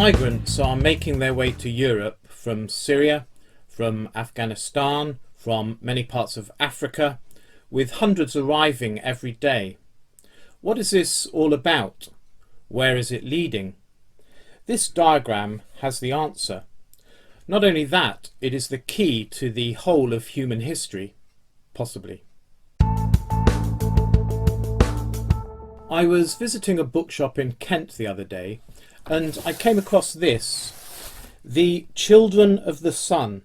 Migrants are making their way to Europe from Syria, from Afghanistan, from many parts of Africa, with hundreds arriving every day. What is this all about? Where is it leading? This diagram has the answer. Not only that, it is the key to the whole of human history, possibly. I was visiting a bookshop in Kent the other day, and I came across this, The Children of the Sun,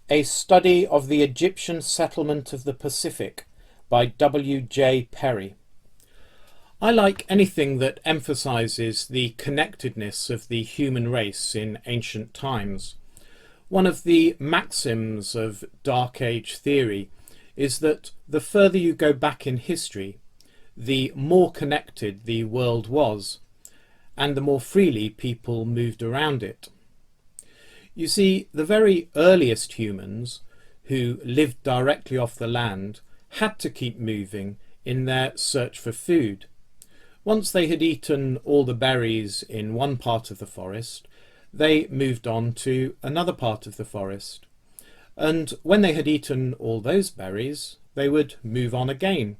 a study of the Egyptian settlement of the Pacific by W.J. Perry. I like anything that emphasises the connectedness of the human race in ancient times. One of the maxims of Dark Age theory is that the further you go back in history, the more connected the world was, and the more freely people moved around it. You see, the very earliest humans, who lived directly off the land, had to keep moving in their search for food. Once they had eaten all the berries in one part of the forest, they moved on to another part of the forest. And when they had eaten all those berries, they would move on again.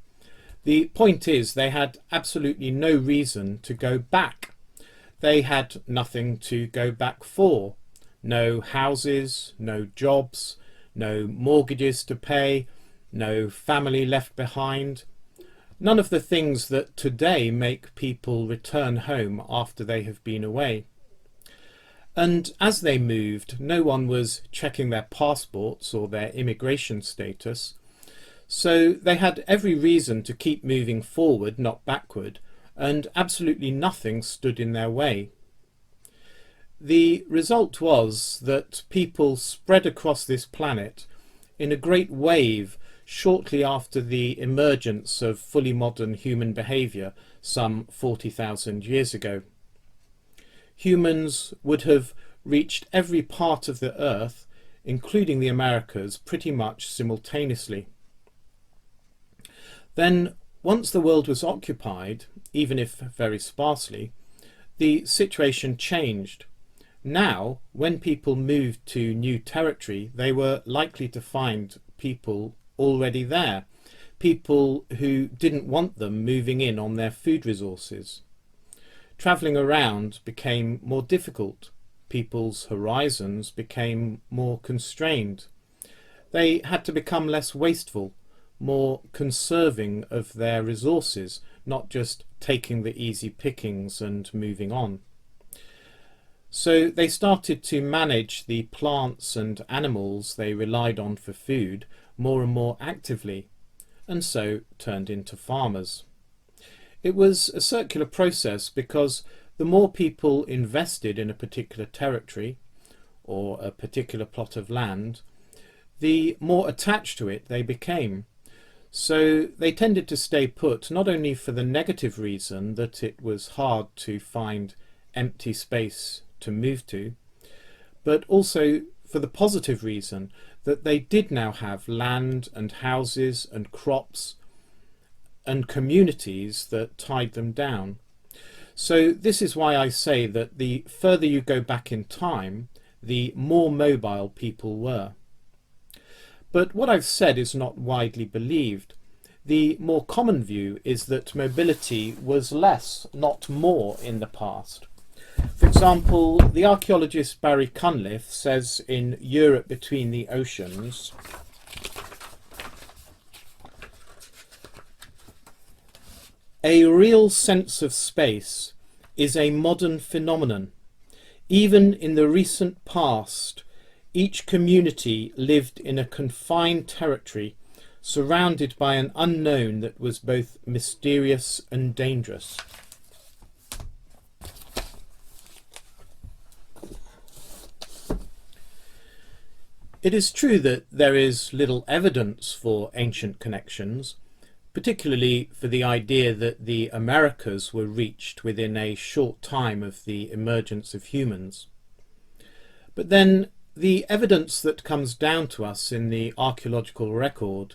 The point is, they had absolutely no reason to go back. They had nothing to go back for. No houses, no jobs, no mortgages to pay, no family left behind. None of the things that today make people return home after they have been away. And as they moved, no one was checking their passports or their immigration status. So they had every reason to keep moving forward, not backward, and absolutely nothing stood in their way. The result was that people spread across this planet in a great wave shortly after the emergence of fully modern human behaviour some 40,000 years ago. Humans would have reached every part of the Earth, including the Americas, pretty much simultaneously. Then, once the world was occupied, even if very sparsely, the situation changed. Now, when people moved to new territory, they were likely to find people already there, people who didn't want them moving in on their food resources. Travelling around became more difficult. People's horizons became more constrained. They had to become less wasteful, more conserving of their resources, not just taking the easy pickings and moving on. So they started to manage the plants and animals they relied on for food more and more actively, and so turned into farmers. It was a circular process because the more people invested in a particular territory or a particular plot of land, the more attached to it they became. So they tended to stay put, not only for the negative reason that it was hard to find empty space to move to, but also for the positive reason that they did now have land and houses and crops and communities that tied them down. So this is why I say that the further you go back in time, the more mobile people were. But what I've said is not widely believed. The more common view is that mobility was less, not more, in the past. For example, the archaeologist Barry Cunliffe says in Europe Between the Oceans, "A real sense of space is a modern phenomenon. Even in the recent past, each community lived in a confined territory, surrounded by an unknown that was both mysterious and dangerous." It is true that there is little evidence for ancient connections, particularly for the idea that the Americas were reached within a short time of the emergence of humans. But then the evidence that comes down to us in the archaeological record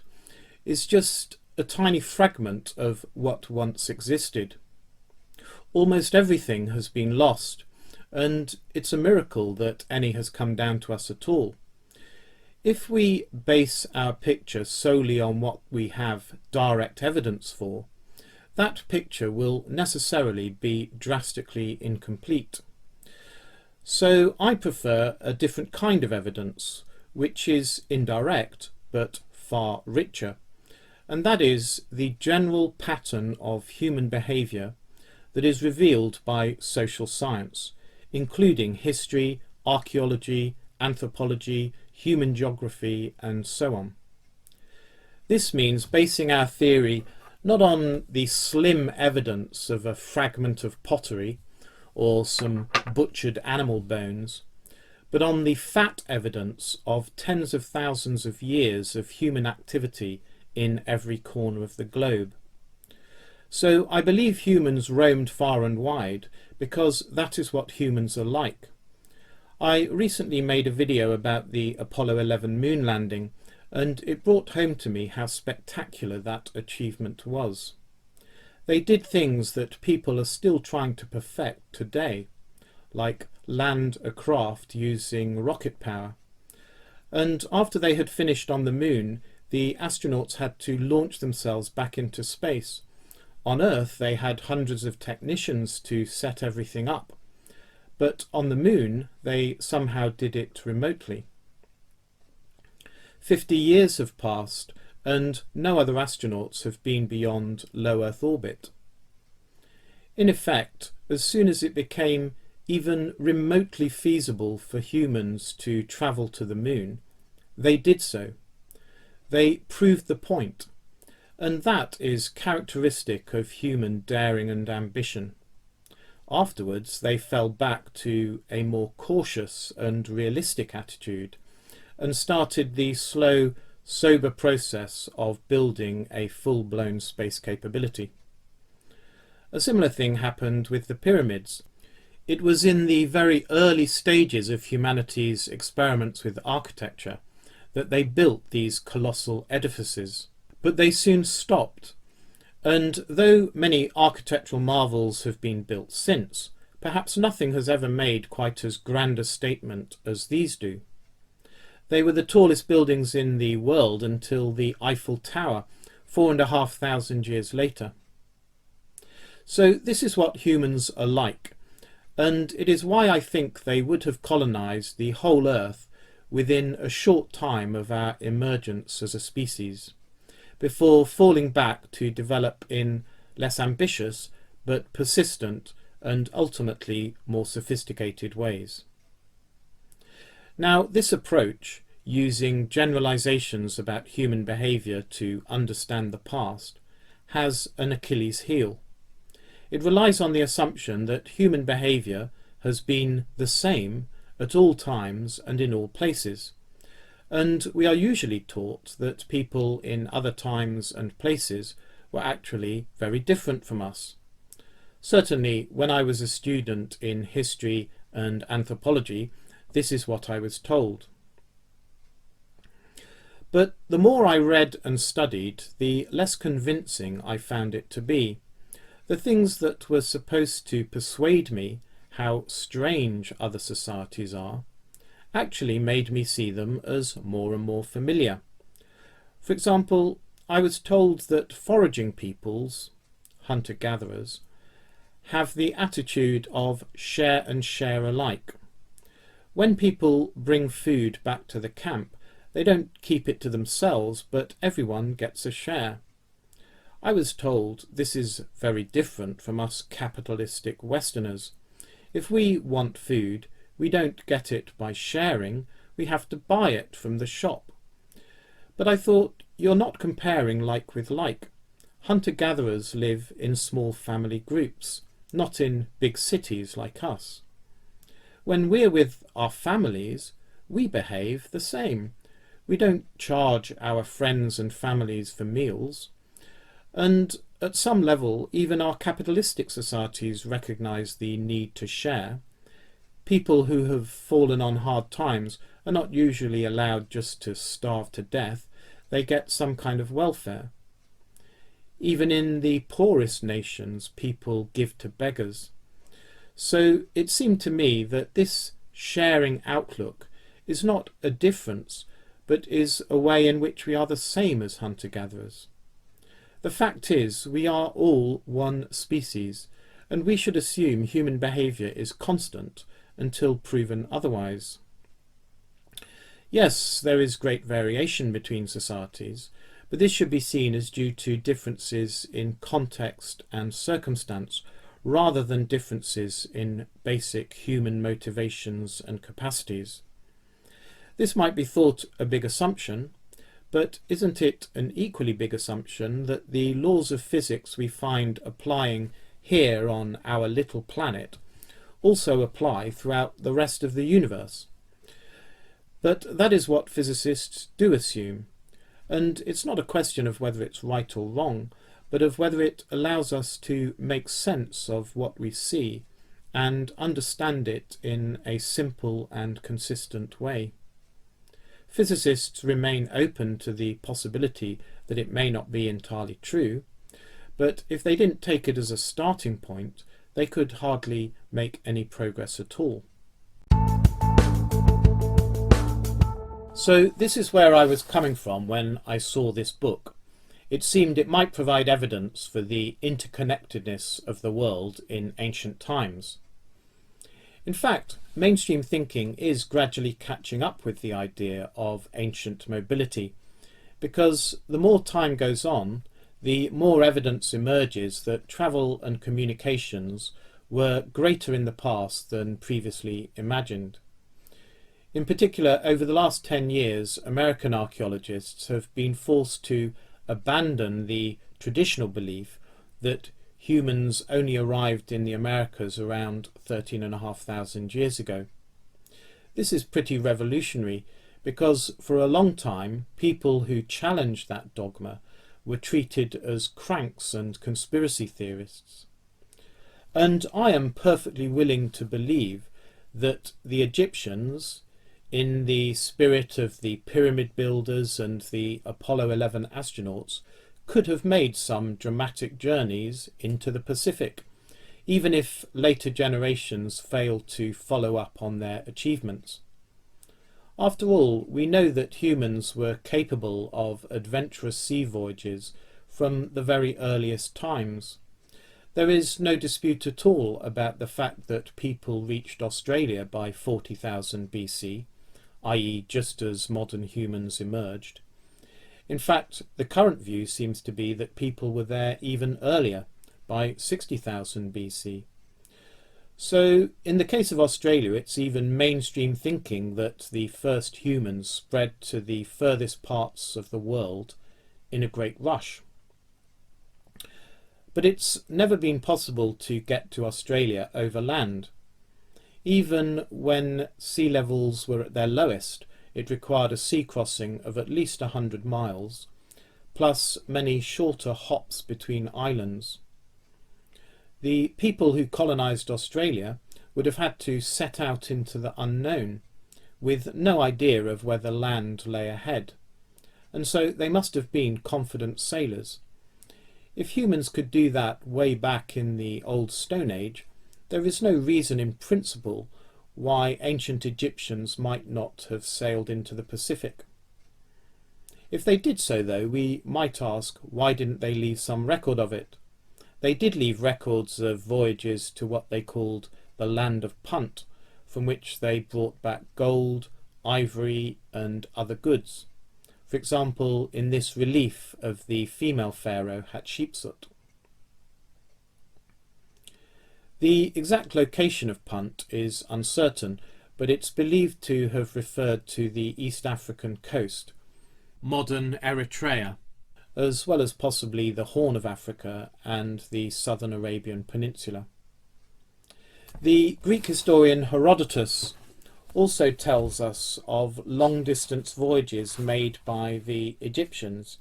is just a tiny fragment of what once existed. Almost everything has been lost, and it's a miracle that any has come down to us at all. If we base our picture solely on what we have direct evidence for, that picture will necessarily be drastically incomplete. So I prefer a different kind of evidence, which is indirect but far richer, and that is the general pattern of human behaviour that is revealed by social science, including history, archaeology, anthropology, human geography, and so on. This means basing our theory not on the slim evidence of a fragment of pottery or some butchered animal bones, but on the fat evidence of tens of thousands of years of human activity in every corner of the globe. So I believe humans roamed far and wide because that is what humans are like. I recently made a video about the Apollo 11 moon landing, and it brought home to me how spectacular that achievement was. They did things that people are still trying to perfect today, like land a craft using rocket power. And after they had finished on the moon, the astronauts had to launch themselves back into space. On Earth, they had hundreds of technicians to set everything up, but on the moon, they somehow did it remotely. 50 years have passed, and no other astronauts have been beyond low Earth orbit. In effect, as soon as it became even remotely feasible for humans to travel to the moon, they did so. They proved the point, and that is characteristic of human daring and ambition. Afterwards, they fell back to a more cautious and realistic attitude and started the slow, sober process of building a full-blown space capability. A similar thing happened with the pyramids. It was in the very early stages of humanity's experiments with architecture that they built these colossal edifices, but they soon stopped. And though many architectural marvels have been built since, perhaps nothing has ever made quite as grand a statement as these do. They were the tallest buildings in the world until the Eiffel Tower, 4,500 years later. So this is what humans are like, and it is why I think they would have colonised the whole Earth within a short time of our emergence as a species, before falling back to develop in less ambitious but persistent and ultimately more sophisticated ways. Now, this approach, using generalizations about human behaviour to understand the past, has an Achilles heel. It relies on the assumption that human behaviour has been the same at all times and in all places, and we are usually taught that people in other times and places were actually very different from us. Certainly, when I was a student in history and anthropology, this is what I was told. But the more I read and studied, the less convincing I found it to be. The things that were supposed to persuade me how strange other societies are actually made me see them as more and more familiar. For example, I was told that foraging peoples, hunter-gatherers, have the attitude of share and share alike. When people bring food back to the camp, they don't keep it to themselves, but everyone gets a share. I was told this is very different from us capitalistic Westerners. If we want food, we don't get it by sharing, we have to buy it from the shop. But I thought, you're not comparing like with like. Hunter-gatherers live in small family groups, not in big cities like us. When we're with our families, we behave the same. We don't charge our friends and families for meals. And at some level, even our capitalistic societies recognise the need to share. People who have fallen on hard times are not usually allowed just to starve to death. They get some kind of welfare. Even in the poorest nations, people give to beggars. So it seemed to me that this sharing outlook is not a difference, but is a way in which we are the same as hunter-gatherers. The fact is, we are all one species, and we should assume human behaviour is constant until proven otherwise. Yes, there is great variation between societies, but this should be seen as due to differences in context and circumstance, rather than differences in basic human motivations and capacities. This might be thought a big assumption, but isn't it an equally big assumption that the laws of physics we find applying here on our little planet also apply throughout the rest of the universe? But that is what physicists do assume, and it's not a question of whether it's right or wrong, but of whether it allows us to make sense of what we see and understand it in a simple and consistent way. Physicists remain open to the possibility that it may not be entirely true, but if they didn't take it as a starting point, they could hardly make any progress at all. So this is where I was coming from when I saw this book. It seemed it might provide evidence for the interconnectedness of the world in ancient times. In fact, mainstream thinking is gradually catching up with the idea of ancient mobility, because the more time goes on, the more evidence emerges that travel and communications were greater in the past than previously imagined. In particular, over the last 10 years, American archaeologists have been forced to abandon the traditional belief that humans only arrived in the Americas around 13,500 years ago. This is pretty revolutionary because for a long time people who challenged that dogma were treated as cranks and conspiracy theorists. And I am perfectly willing to believe that the Egyptians, in the spirit of the pyramid builders and the Apollo 11 astronauts, could have made some dramatic journeys into the Pacific, even if later generations failed to follow up on their achievements. After all, we know that humans were capable of adventurous sea voyages from the very earliest times. There is no dispute at all about the fact that people reached Australia by 40,000 BC, i.e. just as modern humans emerged. In fact, the current view seems to be that people were there even earlier, by 60,000 BC. So, in the case of Australia, it's even mainstream thinking that the first humans spread to the furthest parts of the world in a great rush. But it's never been possible to get to Australia over land. Even when sea levels were at their lowest, it required a sea crossing of at least 100 miles, plus many shorter hops between islands. The people who colonised Australia would have had to set out into the unknown, with no idea of whether land lay ahead, and so they must have been confident sailors. If humans could do that way back in the Old Stone Age, there is no reason in principle why ancient Egyptians might not have sailed into the Pacific. If they did so, though, we might ask, why didn't they leave some record of it? They did leave records of voyages to what they called the land of Punt, from which they brought back gold, ivory and other goods. For example, in this relief of the female pharaoh Hatshepsut. The exact location of Punt is uncertain, but it's believed to have referred to the East African coast, modern Eritrea, as well as possibly the Horn of Africa and the southern Arabian Peninsula. The Greek historian Herodotus also tells us of long-distance voyages made by the Egyptians.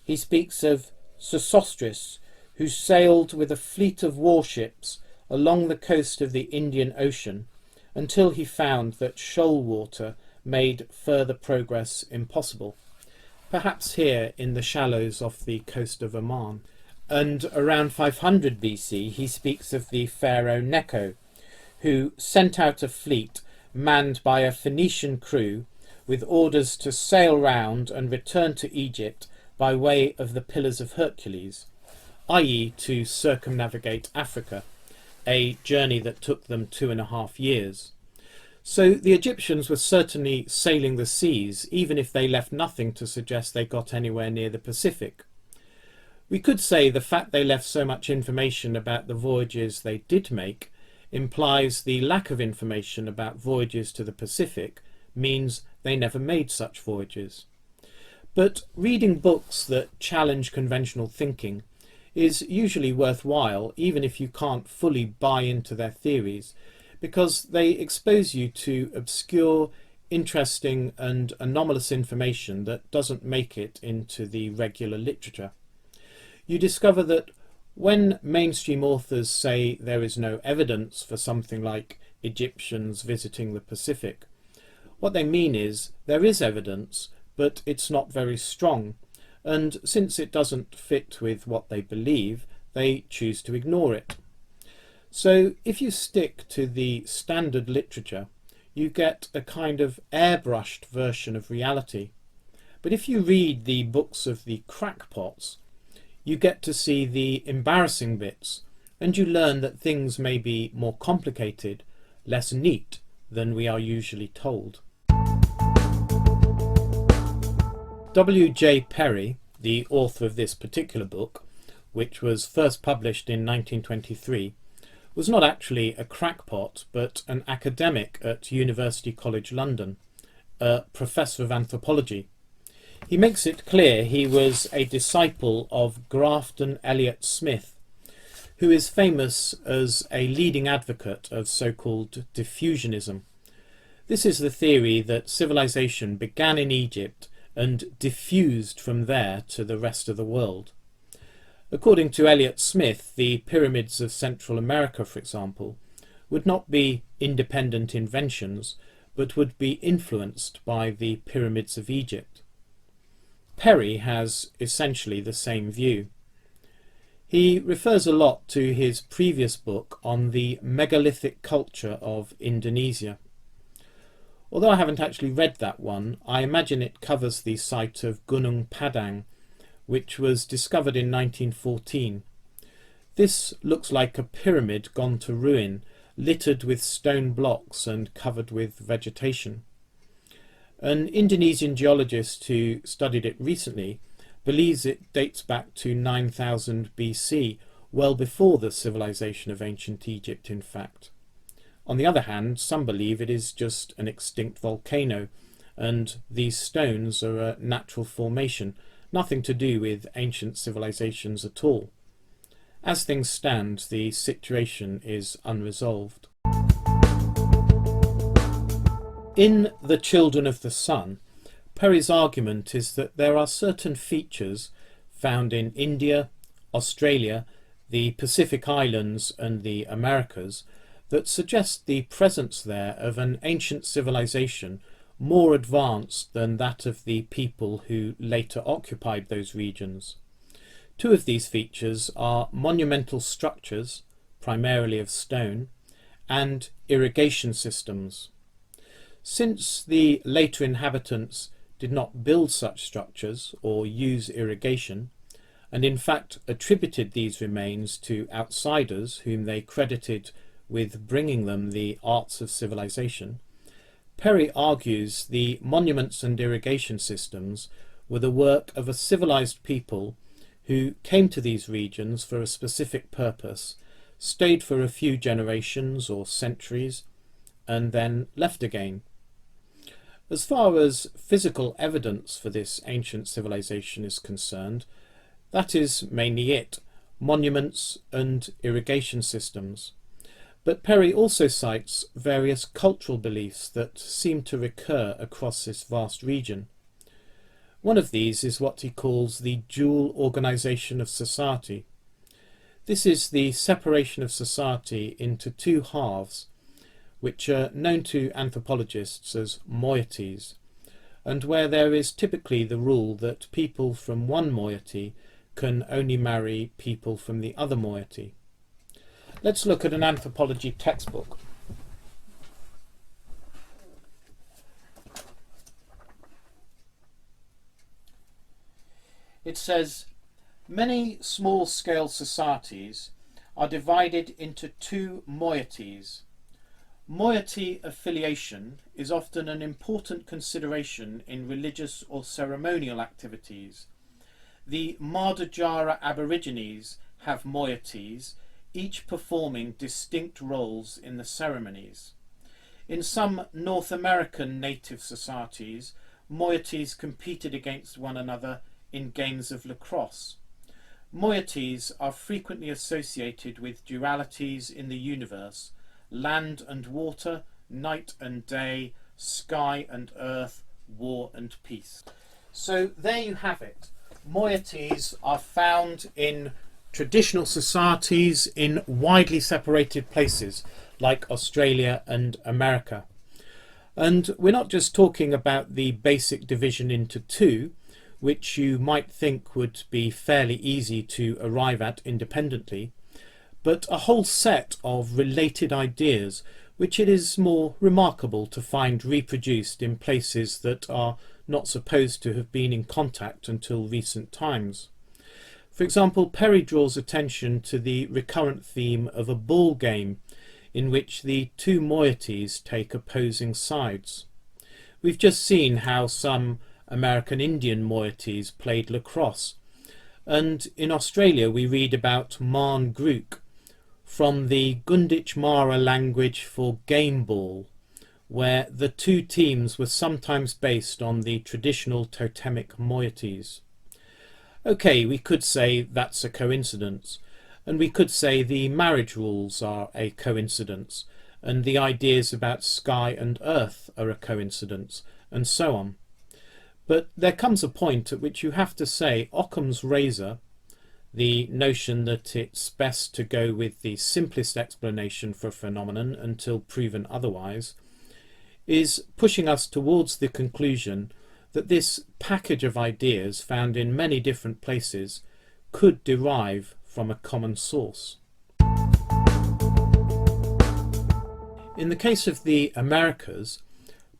He speaks of Sesostris, who sailed with a fleet of warships along the coast of the Indian Ocean until he found that shoal water made further progress impossible, perhaps here in the shallows off the coast of Oman. And around 500 BC he speaks of the pharaoh Necho, who sent out a fleet manned by a Phoenician crew with orders to sail round and return to Egypt by way of the Pillars of Hercules, i.e. to circumnavigate Africa, a journey that took them 2.5 years. So the Egyptians were certainly sailing the seas, even if they left nothing to suggest they got anywhere near the Pacific. We could say the fact they left so much information about the voyages they did make implies the lack of information about voyages to the Pacific means they never made such voyages. But reading books that challenge conventional thinking is usually worthwhile, even if you can't fully buy into their theories, because they expose you to obscure, interesting and anomalous information that doesn't make it into the regular literature. You discover that when mainstream authors say there is no evidence for something like Egyptians visiting the Pacific, what they mean is there is evidence, but it's not very strong, and since it doesn't fit with what they believe, they choose to ignore it. So if you stick to the standard literature, you get a kind of airbrushed version of reality. But if you read the books of the crackpots, you get to see the embarrassing bits, and you learn that things may be more complicated, less neat than we are usually told. W.J. Perry, the author of this particular book, which was first published in 1923, was not actually a crackpot, but an academic at University College London, a professor of anthropology. He makes it clear he was a disciple of Grafton Elliot Smith, who is famous as a leading advocate of so-called diffusionism. This is the theory that civilization began in Egypt and diffused from there to the rest of the world. According to Elliot Smith, the pyramids of Central America, for example, would not be independent inventions, but would be influenced by the pyramids of Egypt. Perry has essentially the same view. He refers a lot to his previous book on the megalithic culture of Indonesia. Although I haven't actually read that one, I imagine it covers the site of Gunung Padang, which was discovered in 1914. This looks like a pyramid gone to ruin, littered with stone blocks and covered with vegetation. An Indonesian geologist who studied it recently believes it dates back to 9000 BC, well before the civilization of ancient Egypt, in fact. On the other hand, some believe it is just an extinct volcano, and these stones are a natural formation, nothing to do with ancient civilizations at all. As things stand, the situation is unresolved. In The Children of the Sun, Perry's argument is that there are certain features found in India, Australia, the Pacific Islands and the Americas that suggest the presence there of an ancient civilization more advanced than that of the people who later occupied those regions. Two of these features are monumental structures, primarily of stone, and irrigation systems. Since the later inhabitants did not build such structures or use irrigation, and in fact attributed these remains to outsiders whom they credited with bringing them the arts of civilization, Perry argues the monuments and irrigation systems were the work of a civilized people who came to these regions for a specific purpose, stayed for a few generations or centuries, and then left again. As far as physical evidence for this ancient civilization is concerned, that is mainly it, monuments and irrigation systems. But Perry also cites various cultural beliefs that seem to recur across this vast region. One of these is what he calls the dual organisation of society. This is the separation of society into two halves, which are known to anthropologists as moieties, and where there is typically the rule that people from one moiety can only marry people from the other moiety. Let's look at an anthropology textbook. It says, many small-scale societies are divided into two moieties. Moiety affiliation is often an important consideration in religious or ceremonial activities. The Mardujara Aborigines have moieties, each performing distinct roles in the ceremonies. In some North American native societies, moieties competed against one another in games of lacrosse. Moieties are frequently associated with dualities in the universe: land and water, night and day, sky and earth, war and peace. So there you have it. Moieties are found in traditional societies in widely separated places like Australia and America. And we're not just talking about the basic division into two, which you might think would be fairly easy to arrive at independently, but a whole set of related ideas which it is more remarkable to find reproduced in places that are not supposed to have been in contact until recent times. For example, Perry draws attention to the recurrent theme of a ball game in which the two moieties take opposing sides. We've just seen how some American Indian moieties played lacrosse, and in Australia we read about Marn Grook, from the Gunditj Mara language for game ball, where the two teams were sometimes based on the traditional totemic moieties. Okay, we could say that's a coincidence, and we could say the marriage rules are a coincidence, and the ideas about sky and earth are a coincidence, and so on. But there comes a point at which you have to say Occam's razor, the notion that it's best to go with the simplest explanation for a phenomenon until proven otherwise, is pushing us towards the conclusion that this package of ideas found in many different places could derive from a common source. In the case of the Americas,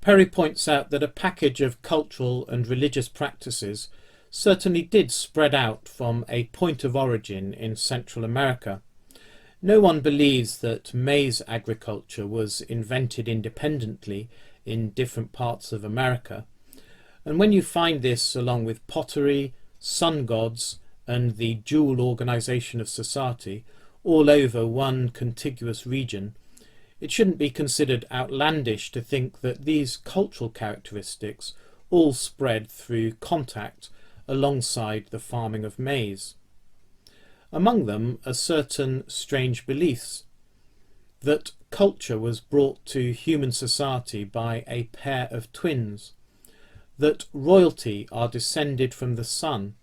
Perry points out that a package of cultural and religious practices certainly did spread out from a point of origin in Central America. No one believes that maize agriculture was invented independently in different parts of America, and when you find this along with pottery, sun gods, and the dual organisation of society all over one contiguous region, it shouldn't be considered outlandish to think that these cultural characteristics all spread through contact alongside the farming of maize. Among them are certain strange beliefs that culture was brought to human society by a pair of twins, that royalty are descended from the sun,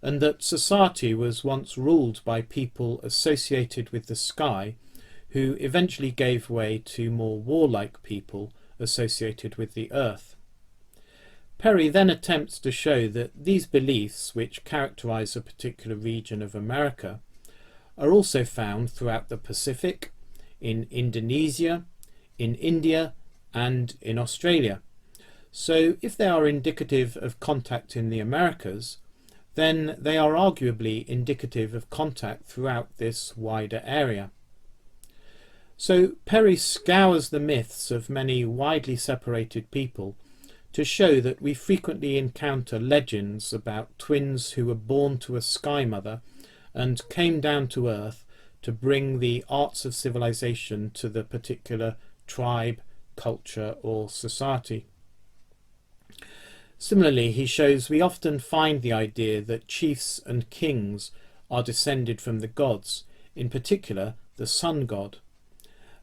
and that society was once ruled by people associated with the sky who eventually gave way to more warlike people associated with the earth. Perry then attempts to show that these beliefs, which characterize a particular region of America, are also found throughout the Pacific, in Indonesia, in India, and in Australia. So if they are indicative of contact in the Americas, then they are arguably indicative of contact throughout this wider area. So Perry scours the myths of many widely separated people to show that we frequently encounter legends about twins who were born to a sky mother and came down to earth to bring the arts of civilization to the particular tribe, culture, or society. Similarly, he shows we often find the idea that chiefs and kings are descended from the gods, in particular the sun god.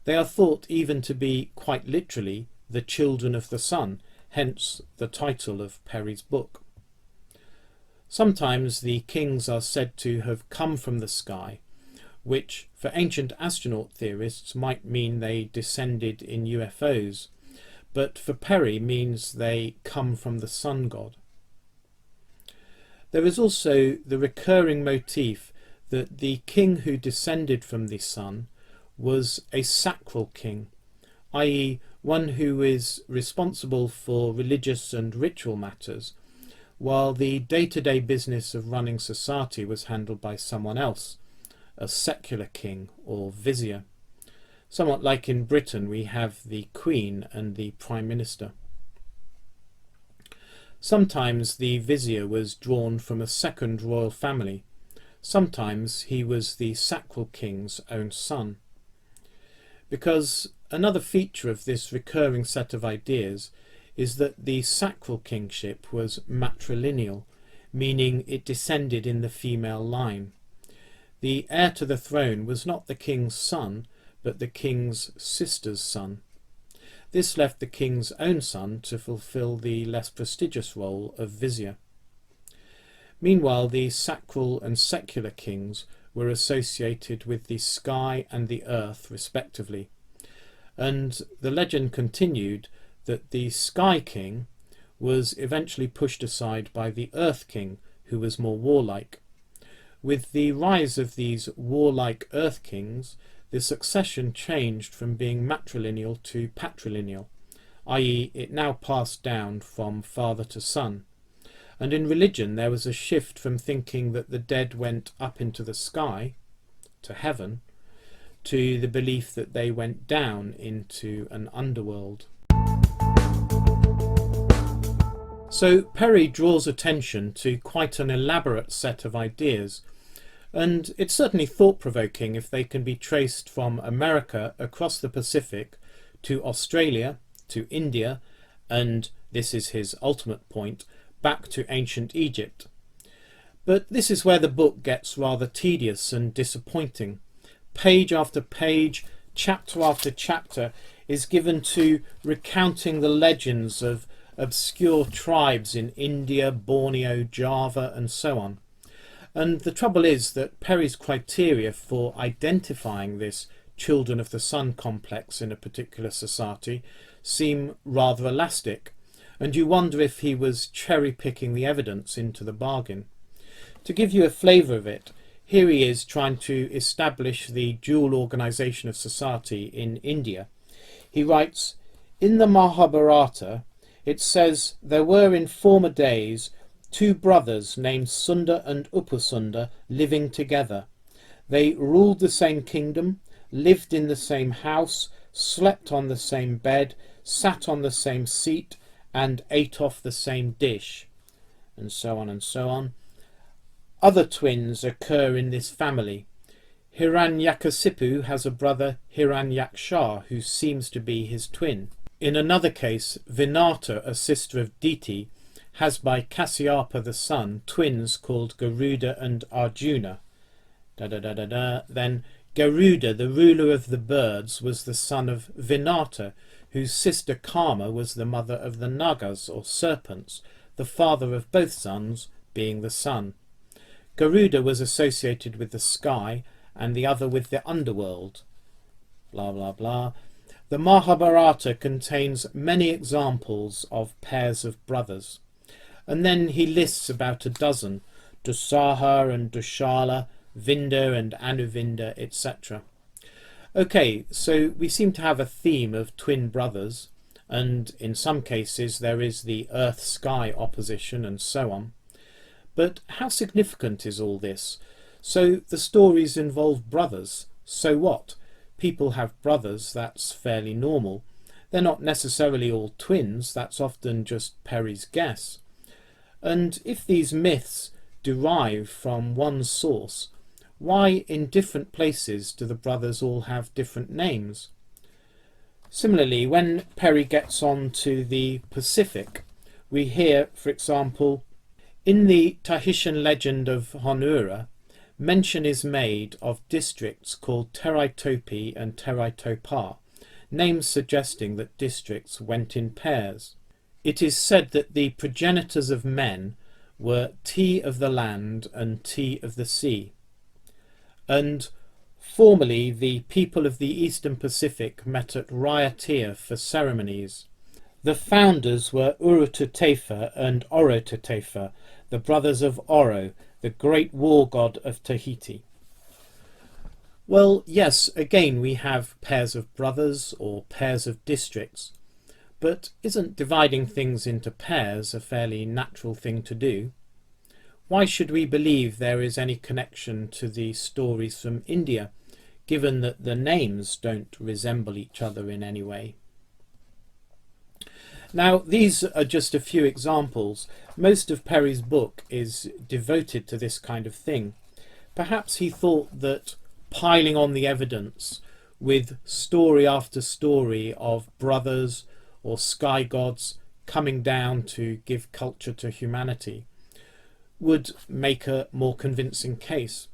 They are thought even to be, quite literally, the children of the sun, hence the title of Perry's book. Sometimes the kings are said to have come from the sky, which for ancient astronaut theorists might mean they descended in UFOs, but for Perry means they come from the sun god. There is also the recurring motif that the king who descended from the sun was a sacral king, i.e. one who is responsible for religious and ritual matters, while the day-to-day business of running society was handled by someone else, a secular king or vizier. Somewhat like in Britain we have the Queen and the Prime Minister. Sometimes the vizier was drawn from a second royal family. Sometimes he was the sacral king's own son. Because another feature of this recurring set of ideas is that the sacral kingship was matrilineal, meaning it descended in the female line. The heir to the throne was not the king's son, but the king's sister's son. This left the king's own son to fulfil the less prestigious role of vizier. Meanwhile, the sacral and secular kings were associated with the sky and the earth respectively, and the legend continued that the Sky King was eventually pushed aside by the Earth King, who was more warlike. With the rise of these warlike Earth Kings, the succession changed from being matrilineal to patrilineal, i.e. it now passed down from father to son. And in religion there was a shift from thinking that the dead went up into the sky, to heaven, to the belief that they went down into an underworld. So Perry draws attention to quite an elaborate set of ideas, and it's certainly thought-provoking if they can be traced from America across the Pacific to Australia, to India, and, this is his ultimate point, back to ancient Egypt. But this is where the book gets rather tedious and disappointing. Page after page, chapter after chapter is given to recounting the legends of obscure tribes in India, Borneo, Java, and so on. And the trouble is that Perry's criteria for identifying this children of the sun complex in a particular society seem rather elastic, and you wonder if he was cherry-picking the evidence into the bargain. To give you a flavour of it, here he is trying to establish the dual organisation of society in India. He writes, "In the Mahabharata, it says there were in former days two brothers named Sunda and Upasunda living together. They ruled the same kingdom, lived in the same house, slept on the same bed, sat on the same seat, and ate off the same dish," and so on and so on. Other twins occur in this family. Hiranyakasipu has a brother Hiranyaksha who seems to be his twin. In another case, Vinata, a sister of Diti, has by Kasyapa the son twins called Garuda and Arjuna. Then Garuda, the ruler of the birds, was the son of Vinata, whose sister Kama was the mother of the Nagas or serpents, the father of both sons being the sun. Garuda was associated with the sky and the other with the underworld. Blah blah blah. The Mahabharata contains many examples of pairs of brothers, and then he lists about a dozen, Dusaha and Dushala, Vinda and Anuvinda, etc. Okay, so we seem to have a theme of twin brothers, and in some cases there is the earth-sky opposition and so on. But how significant is all this? So the stories involve brothers, so what? People have brothers, that's fairly normal. They're not necessarily all twins, that's often just Perry's guess. And if these myths derive from one source, why in different places do the brothers all have different names? Similarly, when Perry gets on to the Pacific, we hear, for example, in the Tahitian legend of Honura, mention is made of districts called Teraitopi and Teraitopa, names suggesting that districts went in pairs. It is said that the progenitors of men were Ti of the land and Ti of the sea. And formerly the people of the Eastern Pacific met at Raiatea for ceremonies. The founders were Urututefa and Orotutefa, the brothers of Oro, the great war god of Tahiti. Well, yes, again we have pairs of brothers or pairs of districts, but isn't dividing things into pairs a fairly natural thing to do? Why should we believe there is any connection to the stories from India, given that the names don't resemble each other in any way? Now, these are just a few examples. Most of Perry's book is devoted to this kind of thing. Perhaps he thought that piling on the evidence with story after story of brothers or sky gods coming down to give culture to humanity would make a more convincing case.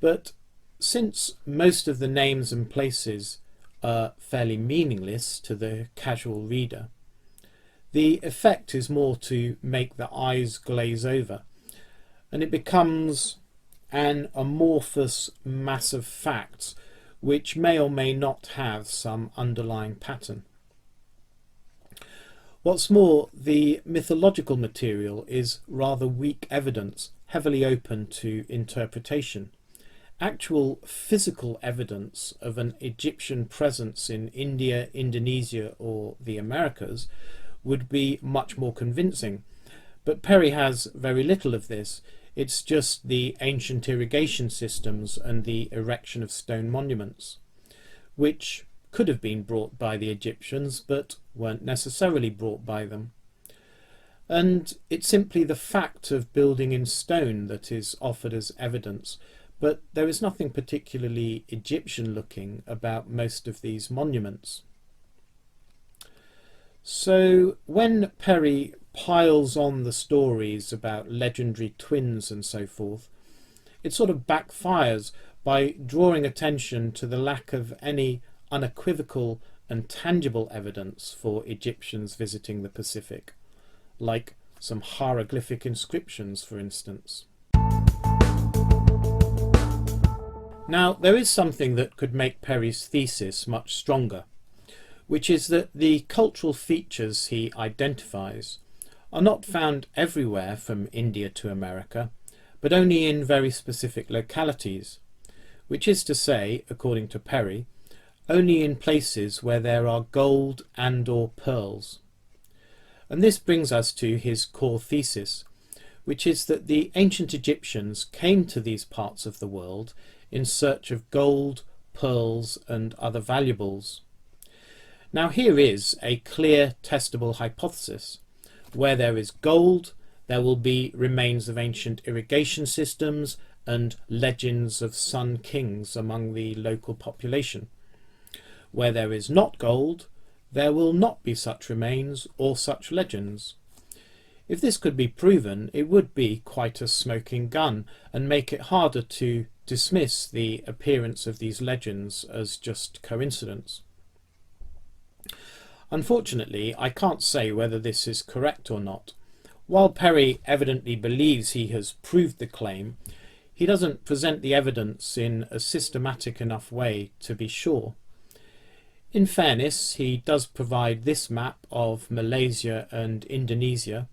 But since most of the names and places are fairly meaningless to the casual reader, the effect is more to make the eyes glaze over, and it becomes an amorphous mass of facts which may or may not have some underlying pattern. What's more, the mythological material is rather weak evidence, heavily open to interpretation. Actual physical evidence of an Egyptian presence in India, Indonesia or the Americas would be much more convincing, but Perry has very little of this. It's just the ancient irrigation systems and the erection of stone monuments, which could have been brought by the Egyptians but weren't necessarily brought by them. And it's simply the fact of building in stone that is offered as evidence, but there is nothing particularly Egyptian looking about most of these monuments. So when Perry piles on the stories about legendary twins and so forth, it sort of backfires by drawing attention to the lack of any unequivocal and tangible evidence for Egyptians visiting the Pacific, like some hieroglyphic inscriptions, for instance. Now, there is something that could make Perry's thesis much stronger, which is that the cultural features he identifies are not found everywhere from India to America, but only in very specific localities, which is to say, according to Perry, only in places where there are gold and or pearls. And this brings us to his core thesis, which is that the ancient Egyptians came to these parts of the world in search of gold, pearls and other valuables. Now here is a clear testable hypothesis. Where there is gold, there will be remains of ancient irrigation systems and legends of sun kings among the local population. Where there is not gold, there will not be such remains or such legends. If this could be proven, it would be quite a smoking gun and make it harder to dismiss the appearance of these legends as just coincidence. Unfortunately, I can't say whether this is correct or not. While Perry evidently believes he has proved the claim, he doesn't present the evidence in a systematic enough way to be sure. In fairness, he does provide this map of Malaysia and Indonesia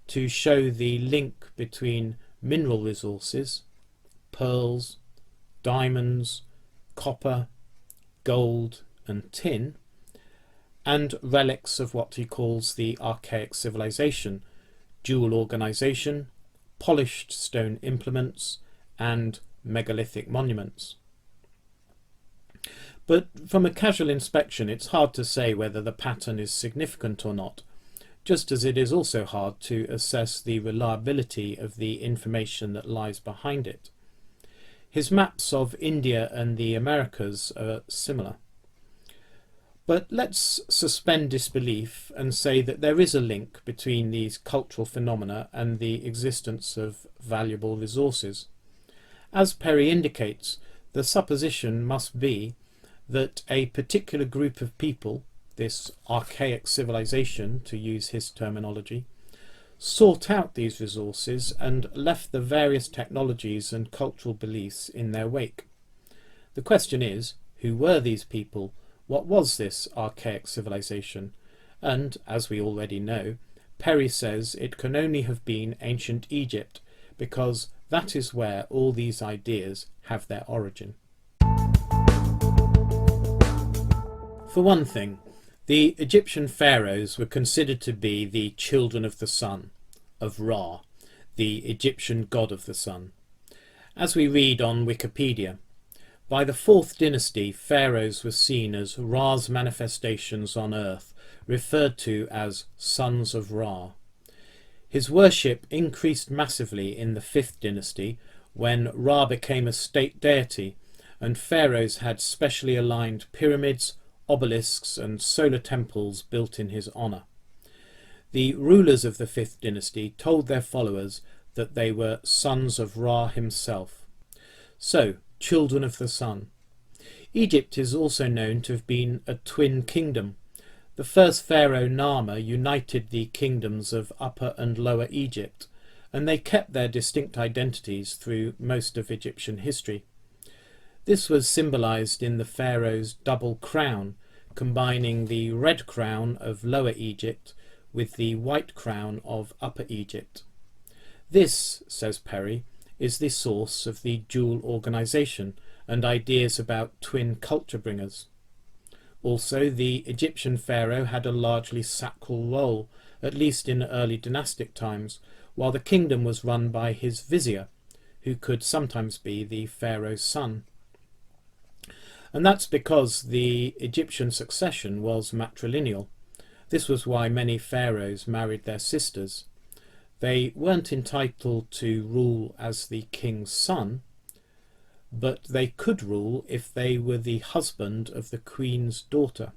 to show the link between mineral resources, pearls, diamonds, copper, gold and tin, and relics of what he calls the archaic civilization, dual organisation, polished stone implements and megalithic monuments. But from a casual inspection it's hard to say whether the pattern is significant or not, just as it is also hard to assess the reliability of the information that lies behind it. His maps of India and the Americas are similar. But let's suspend disbelief and say that there is a link between these cultural phenomena and the existence of valuable resources. As Perry indicates, the supposition must be that a particular group of people, this archaic civilization to use his terminology, sought out these resources and left the various technologies and cultural beliefs in their wake. The question is, who were these people? What was this archaic civilization? and, as we already know, Perry says it can only have been ancient Egypt, because that is where all these ideas have their origin. For one thing, the Egyptian pharaohs were considered to be the children of the sun, of Ra, the Egyptian god of the sun. As we read on Wikipedia, by the 4th dynasty, pharaohs were seen as Ra's manifestations on earth, referred to as sons of Ra. His worship increased massively in the 5th dynasty, when Ra became a state deity, and pharaohs had specially aligned pyramids, obelisks and solar temples built in his honour. The rulers of the 5th dynasty told their followers that they were sons of Ra himself. So, children of the sun. Egypt is also known to have been a twin kingdom. The first pharaoh Nama united the kingdoms of Upper and Lower Egypt, and they kept their distinct identities through most of Egyptian history. This was symbolised in the pharaoh's double crown, combining the red crown of Lower Egypt with the white crown of Upper Egypt. This, says Perry, is the source of the dual organisation and ideas about twin culture bringers. Also, the Egyptian pharaoh had a largely sacral role, at least in early dynastic times, while the kingdom was run by his vizier, who could sometimes be the pharaoh's son. And that's because the Egyptian succession was matrilineal. This was why many pharaohs married their sisters. They weren't entitled to rule as the king's son, but they could rule if they were the husband of the queen's daughter,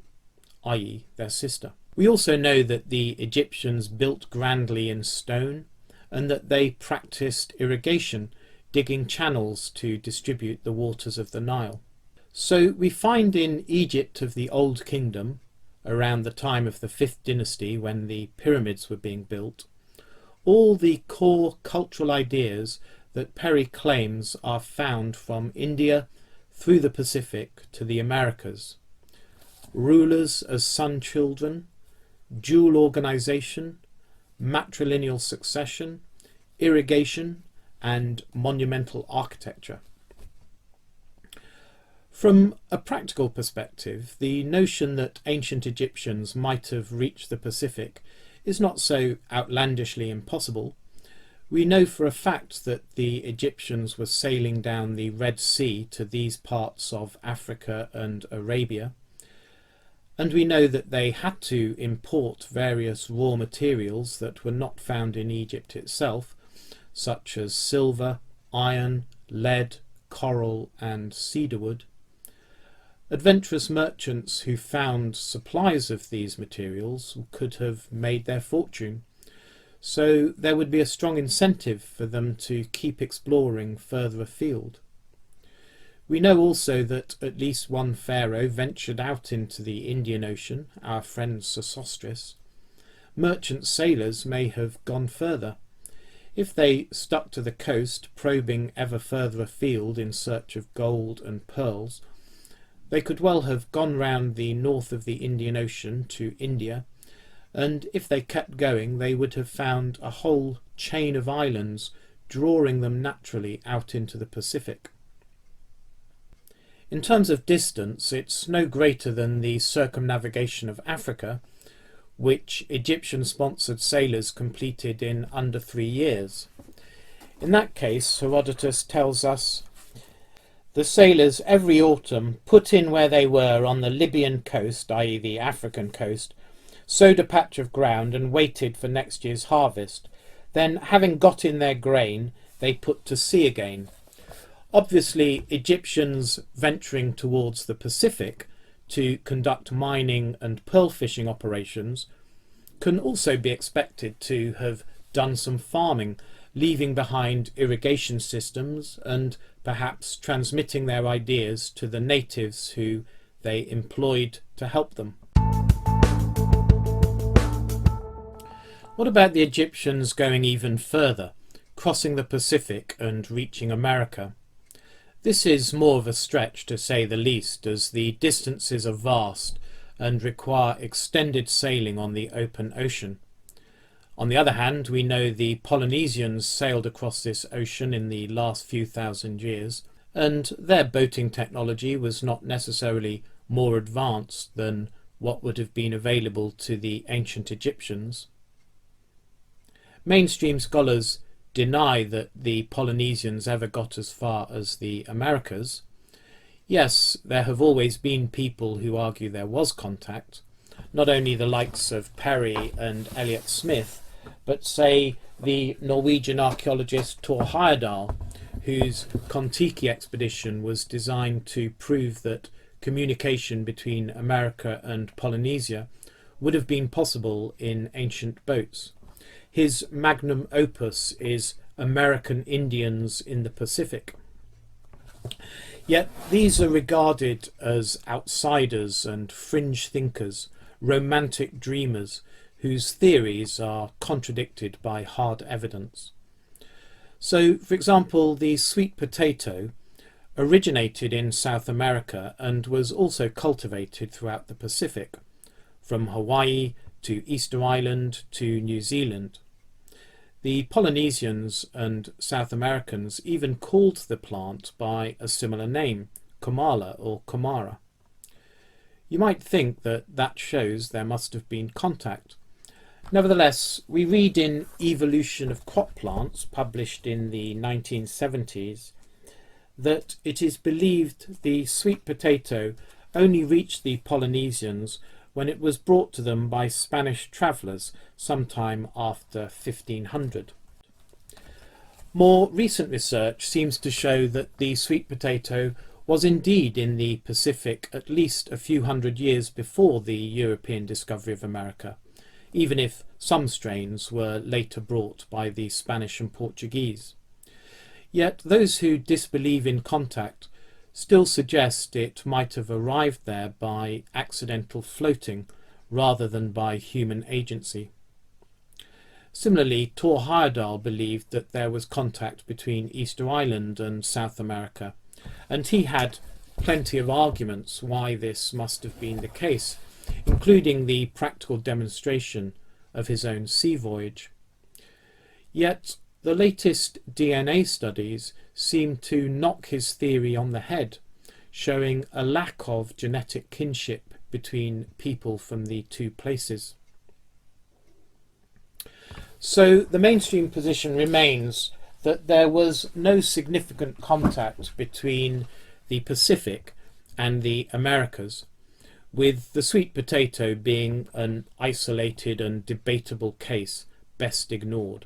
i.e. their sister. We also know that the Egyptians built grandly in stone, and that they practiced irrigation, digging channels to distribute the waters of the Nile. So we find in Egypt of the Old Kingdom, around the time of the 5th dynasty when the pyramids were being built, all the core cultural ideas that Perry claims are found from India through the Pacific to the Americas. Rulers as son children, dual organisation, matrilineal succession, irrigation and monumental architecture. From a practical perspective, the notion that ancient Egyptians might have reached the Pacific is not so outlandishly impossible. We know for a fact that the Egyptians were sailing down the Red Sea to these parts of Africa and Arabia, and we know that they had to import various raw materials that were not found in Egypt itself, such as silver, iron, lead, coral and cedarwood. Adventurous merchants who found supplies of these materials could have made their fortune, so there would be a strong incentive for them to keep exploring further afield. We know also that at least one pharaoh ventured out into the Indian Ocean, our friend Sesostris. Merchant sailors may have gone further. If they stuck to the coast, probing ever further afield in search of gold and pearls, they could well have gone round the north of the Indian Ocean to India, and if they kept going they would have found a whole chain of islands drawing them naturally out into the Pacific. In terms of distance, it's no greater than the circumnavigation of Africa, which Egyptian-sponsored sailors completed in under 3 years. In that case, Herodotus tells us, the sailors every autumn put in where they were on the Libyan coast, i.e. the African coast, sowed a patch of ground and waited for next year's harvest. Then, having got in their grain, they put to sea again. Obviously, Egyptians venturing towards the Pacific to conduct mining and pearl fishing operations can also be expected to have done some farming, leaving behind irrigation systems and perhaps transmitting their ideas to the natives who they employed to help them. What about the Egyptians going even further, crossing the Pacific and reaching America? This is more of a stretch, to say the least, as the distances are vast and require extended sailing on the open ocean. On the other hand, we know the Polynesians sailed across this ocean in the last few thousand years, and their boating technology was not necessarily more advanced than what would have been available to the ancient Egyptians. Mainstream scholars deny that the Polynesians ever got as far as the Americas. Yes, there have always been people who argue there was contact, not only the likes of Perry and Elliot Smith, but say the Norwegian archaeologist Thor Heyerdahl, whose Kon-Tiki expedition was designed to prove that communication between America and Polynesia would have been possible in ancient boats. His magnum opus is American Indians in the Pacific. Yet these are regarded as outsiders and fringe thinkers, romantic dreamers, whose theories are contradicted by hard evidence. So, for example, the sweet potato originated in South America and was also cultivated throughout the Pacific, from Hawaii to Easter Island to New Zealand. The Polynesians and South Americans even called the plant by a similar name, Komala or Komara. You might think that that shows there must have been contact. Nevertheless, we read in Evolution of Crop Plants, published in the 1970s, that it is believed the sweet potato only reached the Polynesians when it was brought to them by Spanish travellers sometime after 1500. More recent research seems to show that the sweet potato was indeed in the Pacific at least a few hundred years before the European discovery of America, even if some strains were later brought by the Spanish and Portuguese. Yet those who disbelieve in contact still suggest it might have arrived there by accidental floating rather than by human agency. Similarly, Thor Heyerdahl believed that there was contact between Easter Island and South America, and he had plenty of arguments why this must have been the case, including the practical demonstration of his own sea voyage. Yet the latest DNA studies seem to knock his theory on the head, showing a lack of genetic kinship between people from the two places. So the mainstream position remains that there was no significant contact between the Pacific and the Americas, with the sweet potato being an isolated and debatable case best ignored.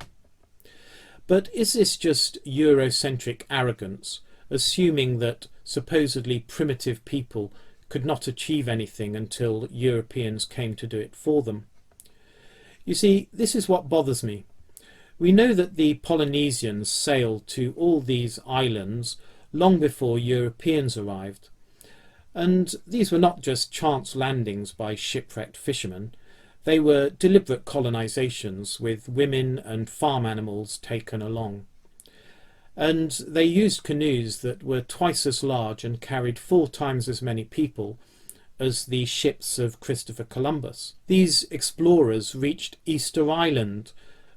But is this just Eurocentric arrogance, assuming that supposedly primitive people could not achieve anything until Europeans came to do it for them? You see, this is what bothers me. We know that the Polynesians sailed to all these islands long before Europeans arrived, and these were not just chance landings by shipwrecked fishermen. They were deliberate colonizations with women and farm animals taken along. And they used canoes that were twice as large and carried 4 times as many people as the ships of Christopher Columbus. These explorers reached Easter Island,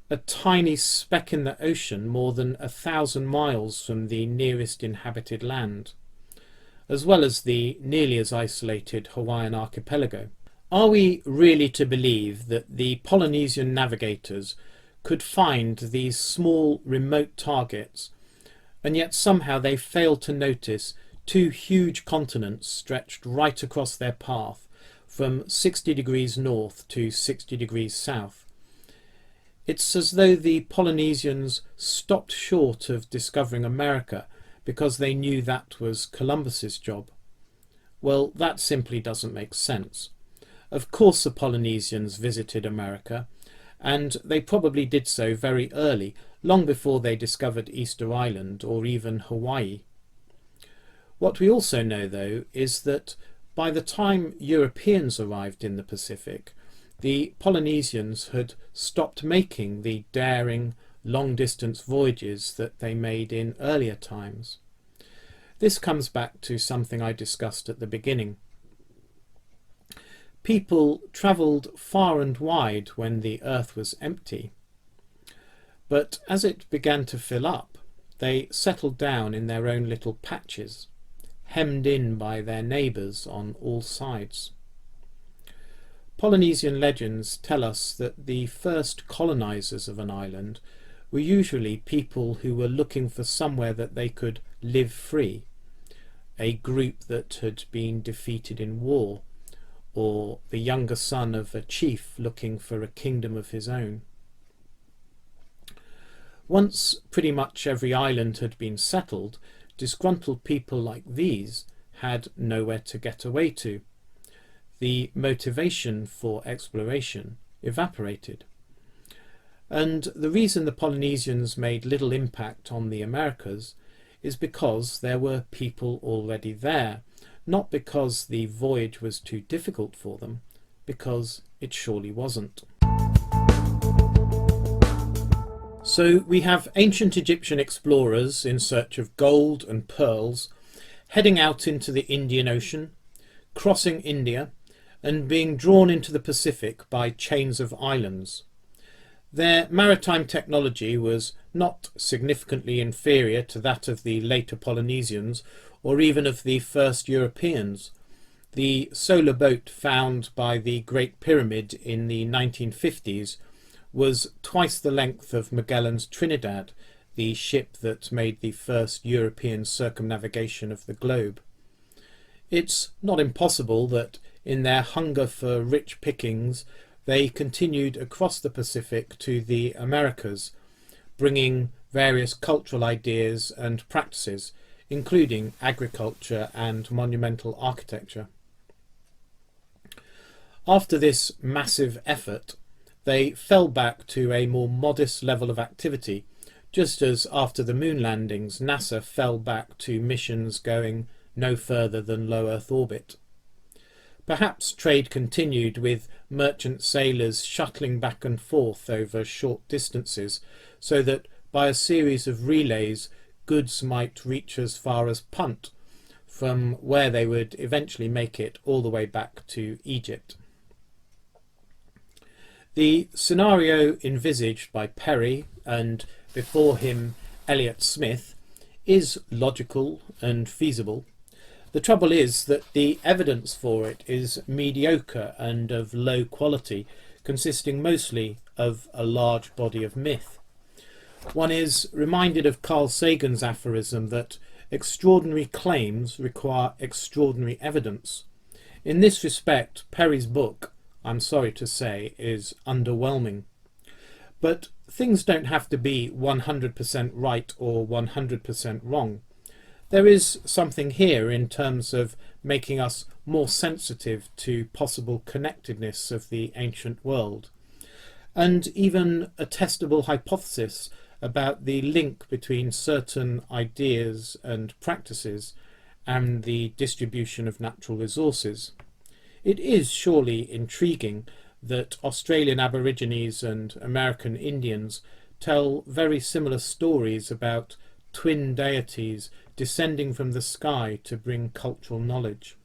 a tiny speck in the ocean more than 1,000 miles from the nearest inhabited land, as well as the nearly as isolated Hawaiian archipelago. Are we really to believe that the Polynesian navigators could find these small remote targets, and yet somehow they failed to notice 2 huge continents stretched right across their path from 60 degrees north to 60 degrees south? It's as though the Polynesians stopped short of discovering America because they knew that was Columbus's job. Well, that simply doesn't make sense. Of course the Polynesians visited America, and they probably did so very early, long before they discovered Easter Island or even Hawaii. What we also know, though, is that by the time Europeans arrived in the Pacific, the Polynesians had stopped making the daring, long-distance voyages that they made in earlier times. This comes back to something I discussed at the beginning. People travelled far and wide when the earth was empty, but as it began to fill up, they settled down in their own little patches, hemmed in by their neighbours on all sides. Polynesian legends tell us that the first colonisers of an island were usually people who were looking for somewhere that they could live free, a group that had been defeated in war, or the younger son of a chief looking for a kingdom of his own. Once pretty much every island had been settled, disgruntled people like these had nowhere to get away to. The motivation for exploration evaporated. And the reason the Polynesians made little impact on the Americas is because there were people already there, not because the voyage was too difficult for them, because it surely wasn't. So we have ancient Egyptian explorers in search of gold and pearls, heading out into the Indian Ocean, crossing India, and being drawn into the Pacific by chains of islands. Their maritime technology was not significantly inferior to that of the later Polynesians or even of the first Europeans. The solar boat found by the Great Pyramid in the 1950s was twice the length of Magellan's Trinidad, the ship that made the first European circumnavigation of the globe. It's not impossible that in their hunger for rich pickings they continued across the Pacific to the Americas, bringing various cultural ideas and practices, including agriculture and monumental architecture. After this massive effort, they fell back to a more modest level of activity, just as after the moon landings NASA fell back to missions going no further than low Earth orbit. Perhaps trade continued, with merchant sailors shuttling back and forth over short distances, so that by a series of relays goods might reach as far as Punt, from where they would eventually make it all the way back to Egypt. The scenario envisaged by Perry and before him Elliot Smith is logical and feasible. The trouble is that the evidence for it is mediocre and of low quality, consisting mostly of a large body of myth. One is reminded of Carl Sagan's aphorism that extraordinary claims require extraordinary evidence. In this respect, Perry's book, I'm sorry to say, is underwhelming. But things don't have to be 100% right or 100% wrong. There is something here in terms of making us more sensitive to possible connectedness of the ancient world, and even a testable hypothesis about the link between certain ideas and practices and the distribution of natural resources. It is surely intriguing that Australian Aborigines and American Indians tell very similar stories about twin deities descending from the sky to bring cultural knowledge.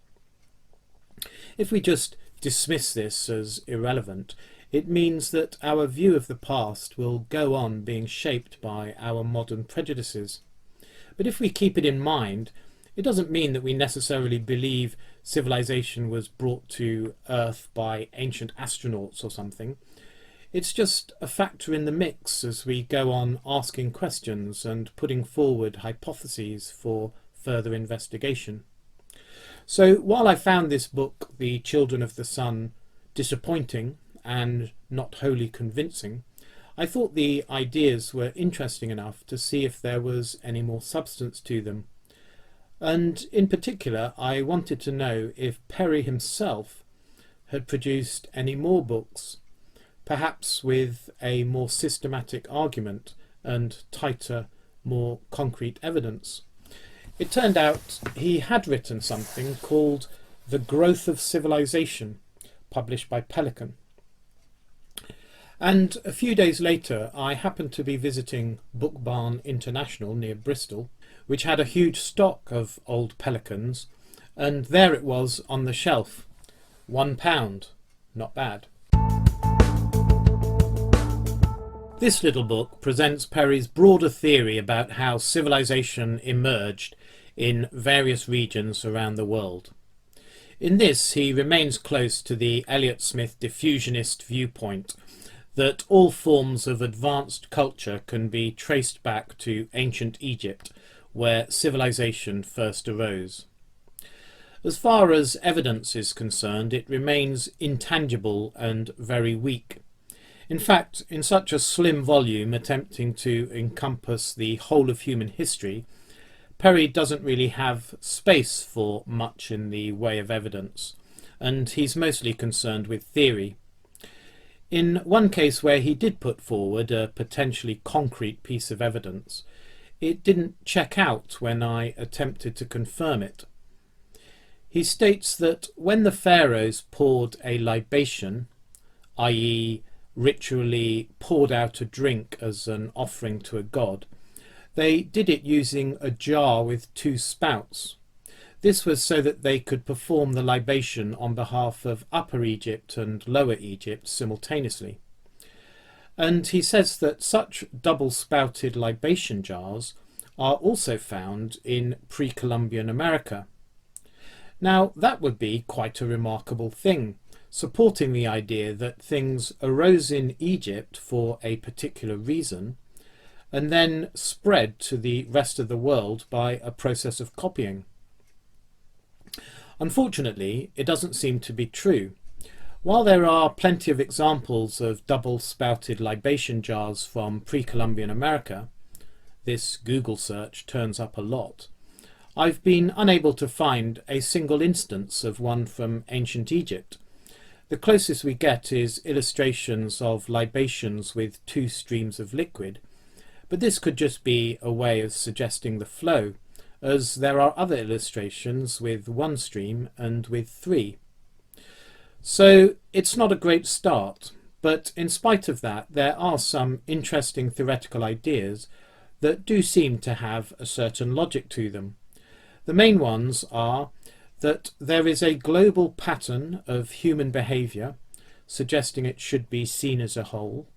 If we just dismiss this as irrelevant, it means that our view of the past will go on being shaped by our modern prejudices. But if we keep it in mind, it doesn't mean that we necessarily believe civilization was brought to Earth by ancient astronauts or something. It's just a factor in the mix as we go on asking questions and putting forward hypotheses for further investigation. So while I found this book, The Children of the Sun, disappointing and not wholly convincing, I thought the ideas were interesting enough to see if there was any more substance to them. And in particular, I wanted to know if Perry himself had produced any more books, perhaps with a more systematic argument and tighter, more concrete evidence. It turned out he had written something called The Growth of Civilization, published by Pelican. And a few days later, I happened to be visiting Book Barn International near Bristol, which had a huge stock of old Pelicans, and there it was on the shelf, £1. Not bad. This little book presents Perry's broader theory about how civilization emerged in various regions around the world. In this, he remains close to the Elliott Smith diffusionist viewpoint that all forms of advanced culture can be traced back to ancient Egypt, where civilization first arose. As far as evidence is concerned, it remains intangible and very weak. In fact, in such a slim volume attempting to encompass the whole of human history, Perry doesn't really have space for much in the way of evidence, and he's mostly concerned with theory. In one case where he did put forward a potentially concrete piece of evidence, it didn't check out when I attempted to confirm it. He states that when the pharaohs poured a libation, i.e. ritually poured out a drink as an offering to a god, they did it using a jar with two spouts. This was so that they could perform the libation on behalf of Upper Egypt and Lower Egypt simultaneously. And he says that such double-spouted libation jars are also found in pre-Columbian America. Now, that would be quite a remarkable thing, supporting the idea that things arose in Egypt for a particular reason and then spread to the rest of the world by a process of copying. Unfortunately, it doesn't seem to be true. While there are plenty of examples of double-spouted libation jars from pre-Columbian America, this Google search turns up a lot, I've been unable to find a single instance of one from ancient Egypt. The closest we get is illustrations of libations with two streams of liquid, but this could just be a way of suggesting the flow, as there are other illustrations with one stream and with three. So it's not a great start, but in spite of that, there are some interesting theoretical ideas that do seem to have a certain logic to them. The main ones are that there is a global pattern of human behaviour, suggesting it should be seen as a whole,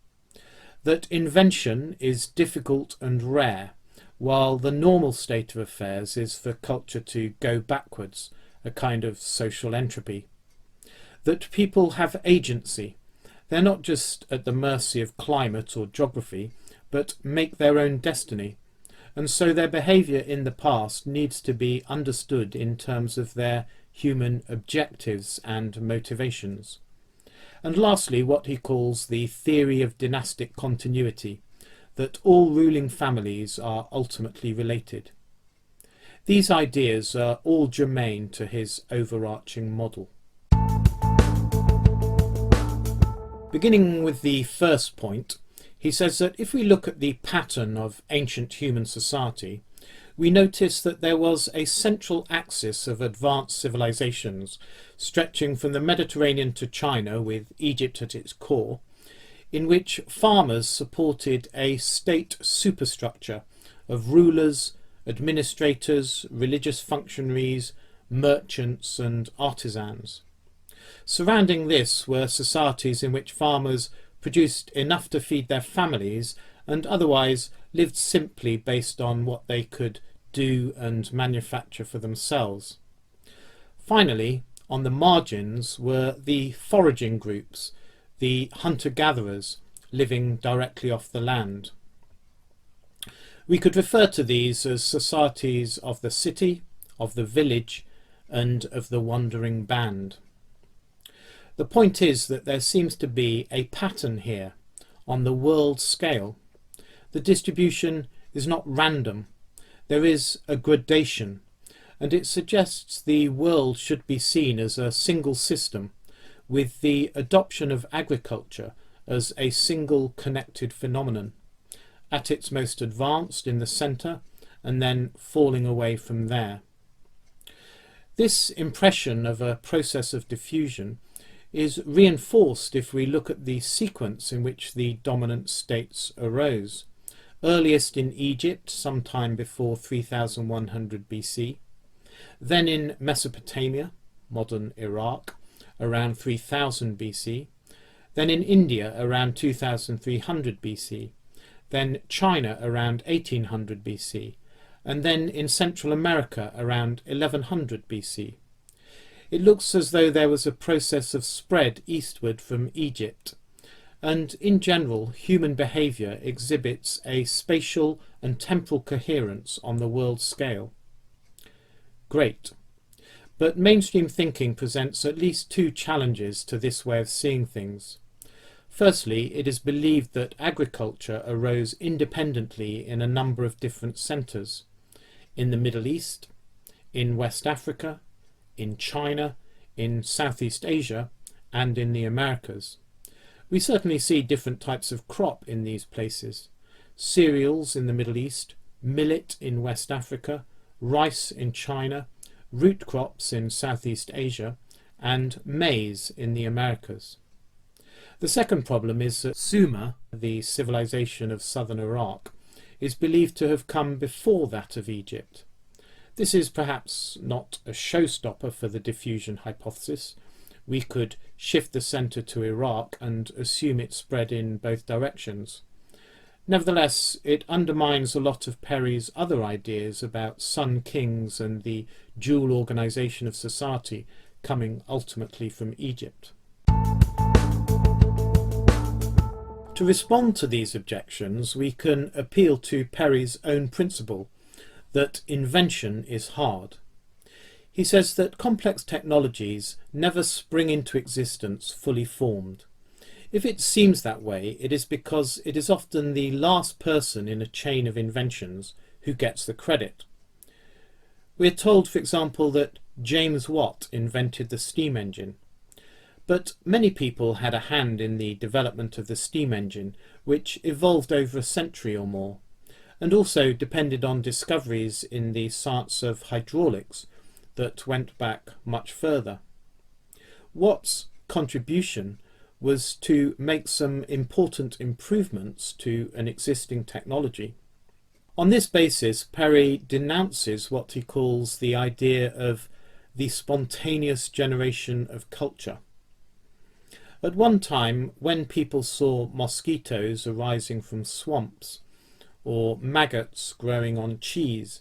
that invention is difficult and rare, while the normal state of affairs is for culture to go backwards, a kind of social entropy. That people have agency. They're not just at the mercy of climate or geography, but make their own destiny. And so their behaviour in the past needs to be understood in terms of their human objectives and motivations. And lastly, what he calls the theory of dynastic continuity, that all ruling families are ultimately related. These ideas are all germane to his overarching model. Beginning with the first point, he says that if we look at the pattern of ancient human society, we notice that there was a central axis of advanced civilizations stretching from the Mediterranean to China, with Egypt at its core, in which farmers supported a state superstructure of rulers, administrators, religious functionaries, merchants and artisans. Surrounding this were societies in which farmers produced enough to feed their families and otherwise lived simply based on what they could do and manufacture for themselves. Finally, on the margins were the foraging groups, the hunter-gatherers living directly off the land. We could refer to these as societies of the city, of the village, and of the wandering band. The point is that there seems to be a pattern here on the world scale. The distribution is not random. There is a gradation, and it suggests the world should be seen as a single system, with the adoption of agriculture as a single connected phenomenon, at its most advanced in the centre and then falling away from there. This impression of a process of diffusion is reinforced if we look at the sequence in which the dominant states arose. Earliest in Egypt, sometime before 3100 BC, then in Mesopotamia, modern Iraq, around 3000 BC, then in India around 2300 BC, then China around 1800 BC, and then in Central America around 1100 BC. It looks as though there was a process of spread eastward from Egypt, and in general human behaviour exhibits a spatial and temporal coherence on the world scale. Great. But mainstream thinking presents at least two challenges to this way of seeing things. Firstly, it is believed that agriculture arose independently in a number of different centres: in the Middle East, in West Africa, in China, in Southeast Asia, and in the Americas. We certainly see different types of crop in these places: cereals in the Middle East, millet in West Africa, rice in China, root crops in Southeast Asia, and maize in the Americas. The second problem is that Sumer, the civilization of southern Iraq, is believed to have come before that of Egypt. This is perhaps not a showstopper for the diffusion hypothesis. We could shift the centre to Iraq and assume it spread in both directions. Nevertheless, it undermines a lot of Perry's other ideas about sun kings and the dual organisation of society coming ultimately from Egypt. To respond to these objections, we can appeal to Perry's own principle that invention is hard. He says that complex technologies never spring into existence fully formed. If it seems that way, it is because it is often the last person in a chain of inventions who gets the credit. We are told, for example, that James Watt invented the steam engine. But many people had a hand in the development of the steam engine, which evolved over a century or more, and also depended on discoveries in the science of hydraulics that went back much further. Watt's contribution was to make some important improvements to an existing technology. On this basis, Perry denounces what he calls the idea of the spontaneous generation of culture. At one time, when people saw mosquitoes arising from swamps or maggots growing on cheese,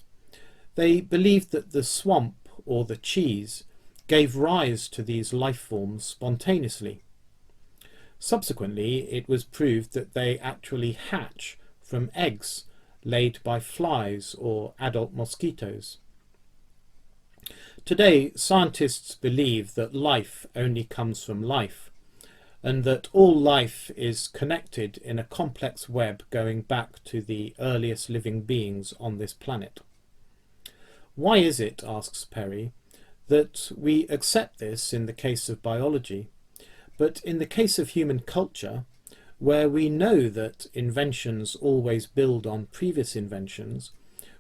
they believed that the swamp or the cheese gave rise to these life forms spontaneously. Subsequently, it was proved that they actually hatch from eggs laid by flies or adult mosquitoes. Today, scientists believe that life only comes from life, and that all life is connected in a complex web going back to the earliest living beings on this planet. Why is it, asks Perry, that we accept this in the case of biology, but in the case of human culture, where we know that inventions always build on previous inventions,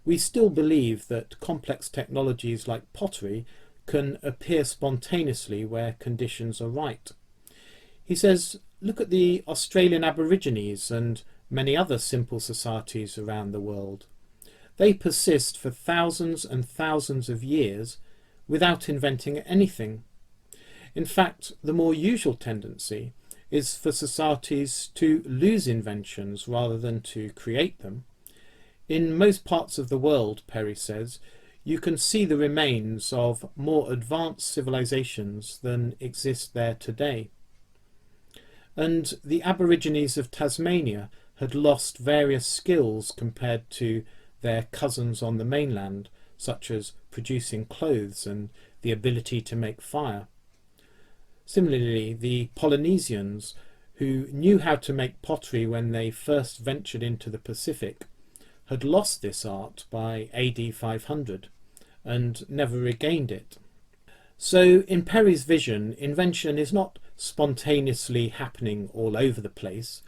we still believe that complex technologies like pottery can appear spontaneously where conditions are right? He says, look at the Australian Aborigines and many other simple societies around the world. They persist for thousands and thousands of years without inventing anything. In fact, the more usual tendency is for societies to lose inventions rather than to create them. In most parts of the world, Perry says, you can see the remains of more advanced civilizations than exist there today. And the Aborigines of Tasmania had lost various skills compared to their cousins on the mainland, such as producing clothes and the ability to make fire. Similarly, the Polynesians, who knew how to make pottery when they first ventured into the Pacific, had lost this art by AD 500 and never regained it. So in Perry's vision, invention is not spontaneously happening all over the place,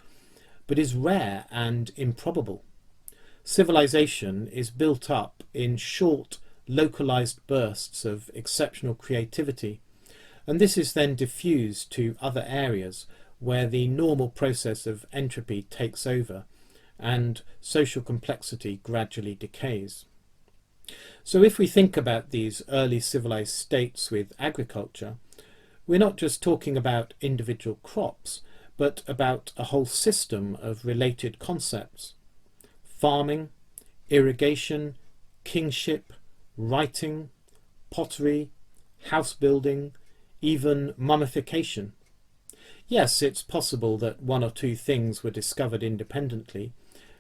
but is rare and improbable. Civilization is built up in short, localized bursts of exceptional creativity, and this is then diffused to other areas where the normal process of entropy takes over and social complexity gradually decays. So if we think about these early civilized states with agriculture, we're not just talking about individual crops, but about a whole system of related concepts. Farming, irrigation, kingship, writing, pottery, house building, even mummification. Yes, it's possible that one or two things were discovered independently,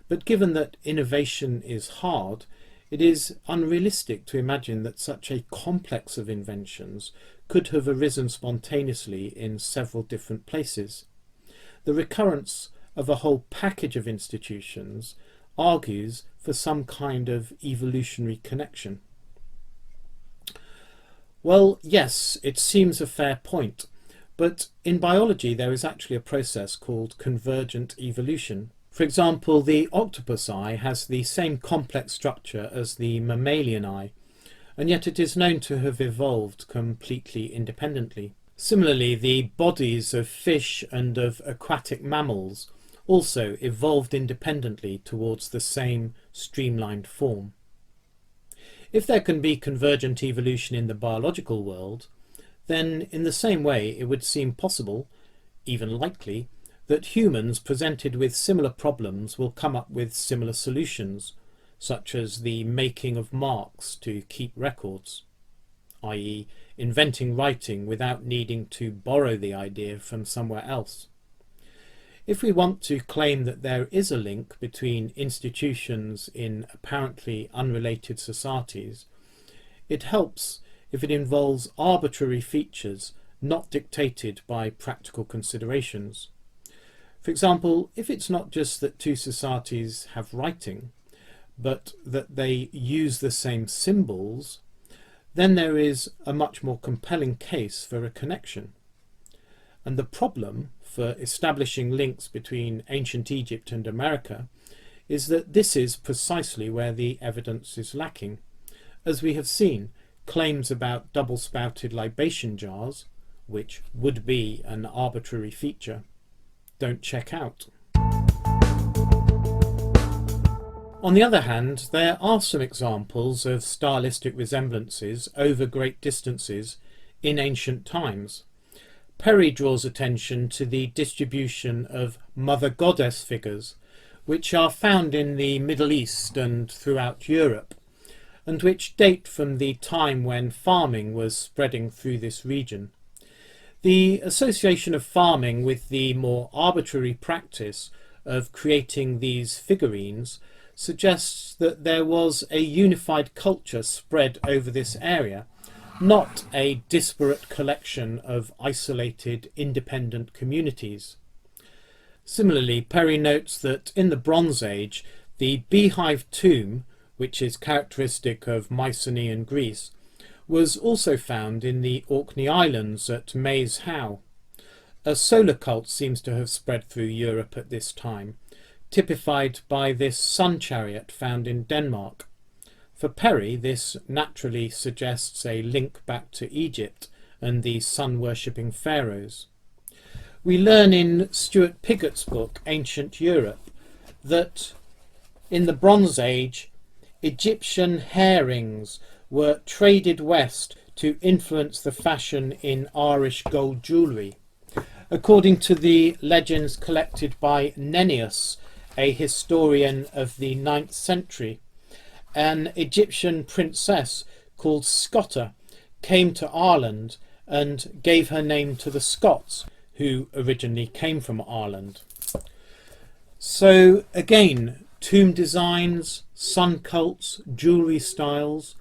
but given that innovation is hard, it is unrealistic to imagine that such a complex of inventions could have arisen spontaneously in several different places. The recurrence of a whole package of institutions argues for some kind of evolutionary connection. Well, yes, it seems a fair point, but in biology there is actually a process called convergent evolution. For example, the octopus eye has the same complex structure as the mammalian eye, and yet it is known to have evolved completely independently. Similarly, the bodies of fish and of aquatic mammals also evolved independently towards the same streamlined form. If there can be convergent evolution in the biological world, then in the same way it would seem possible, even likely, that humans presented with similar problems will come up with similar solutions, such as the making of marks to keep records, i.e. inventing writing without needing to borrow the idea from somewhere else. If we want to claim that there is a link between institutions in apparently unrelated societies, it helps if it involves arbitrary features not dictated by practical considerations. For example, if it's not just that two societies have writing, but that they use the same symbols, then there is a much more compelling case for a connection. And the problem for establishing links between ancient Egypt and America is that this is precisely where the evidence is lacking. As we have seen, claims about double-spouted libation jars, which would be an arbitrary feature, don't check out. On the other hand, there are some examples of stylistic resemblances over great distances in ancient times. Perry draws attention to the distribution of mother goddess figures, which are found in the Middle East and throughout Europe, and which date from the time when farming was spreading through this region. The association of farming with the more arbitrary practice of creating these figurines suggests that there was a unified culture spread over this area, not a disparate collection of isolated independent communities. Similarly, Perry notes that in the Bronze Age, the beehive tomb, which is characteristic of Mycenaean Greece, was also found in the Orkney Islands at Maes Howe. A solar cult seems to have spread through Europe at this time, typified by this sun chariot found in Denmark. For Perry, this naturally suggests a link back to Egypt and the sun-worshipping pharaohs. We learn in Stuart Piggott's book, Ancient Europe, that in the Bronze Age, Egyptian hair rings were traded west to influence the fashion in Irish gold jewellery. According to the legends collected by Nennius, a historian of the 9th century, an Egyptian princess called Scotta came to Ireland and gave her name to the Scots, who originally came from Ireland. So again, tomb designs, sun cults, jewellery styles,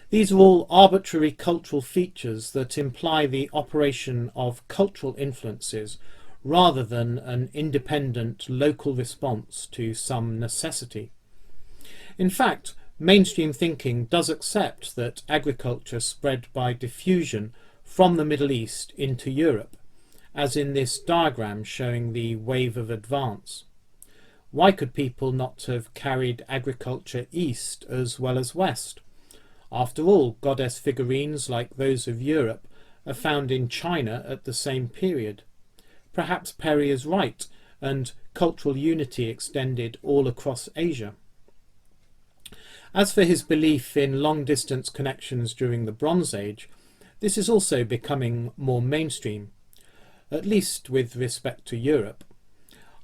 these are all arbitrary cultural features that imply the operation of cultural influences rather than an independent local response to some necessity. In fact, mainstream thinking does accept that agriculture spread by diffusion from the Middle East into Europe, as in this diagram showing the wave of advance. Why could people not have carried agriculture east as well as west? After all, goddess figurines like those of Europe are found in China at the same period. Perhaps Perry is right, and cultural unity extended all across Asia. As for his belief in long-distance connections during the Bronze Age, This is also becoming more mainstream, at least with respect to Europe.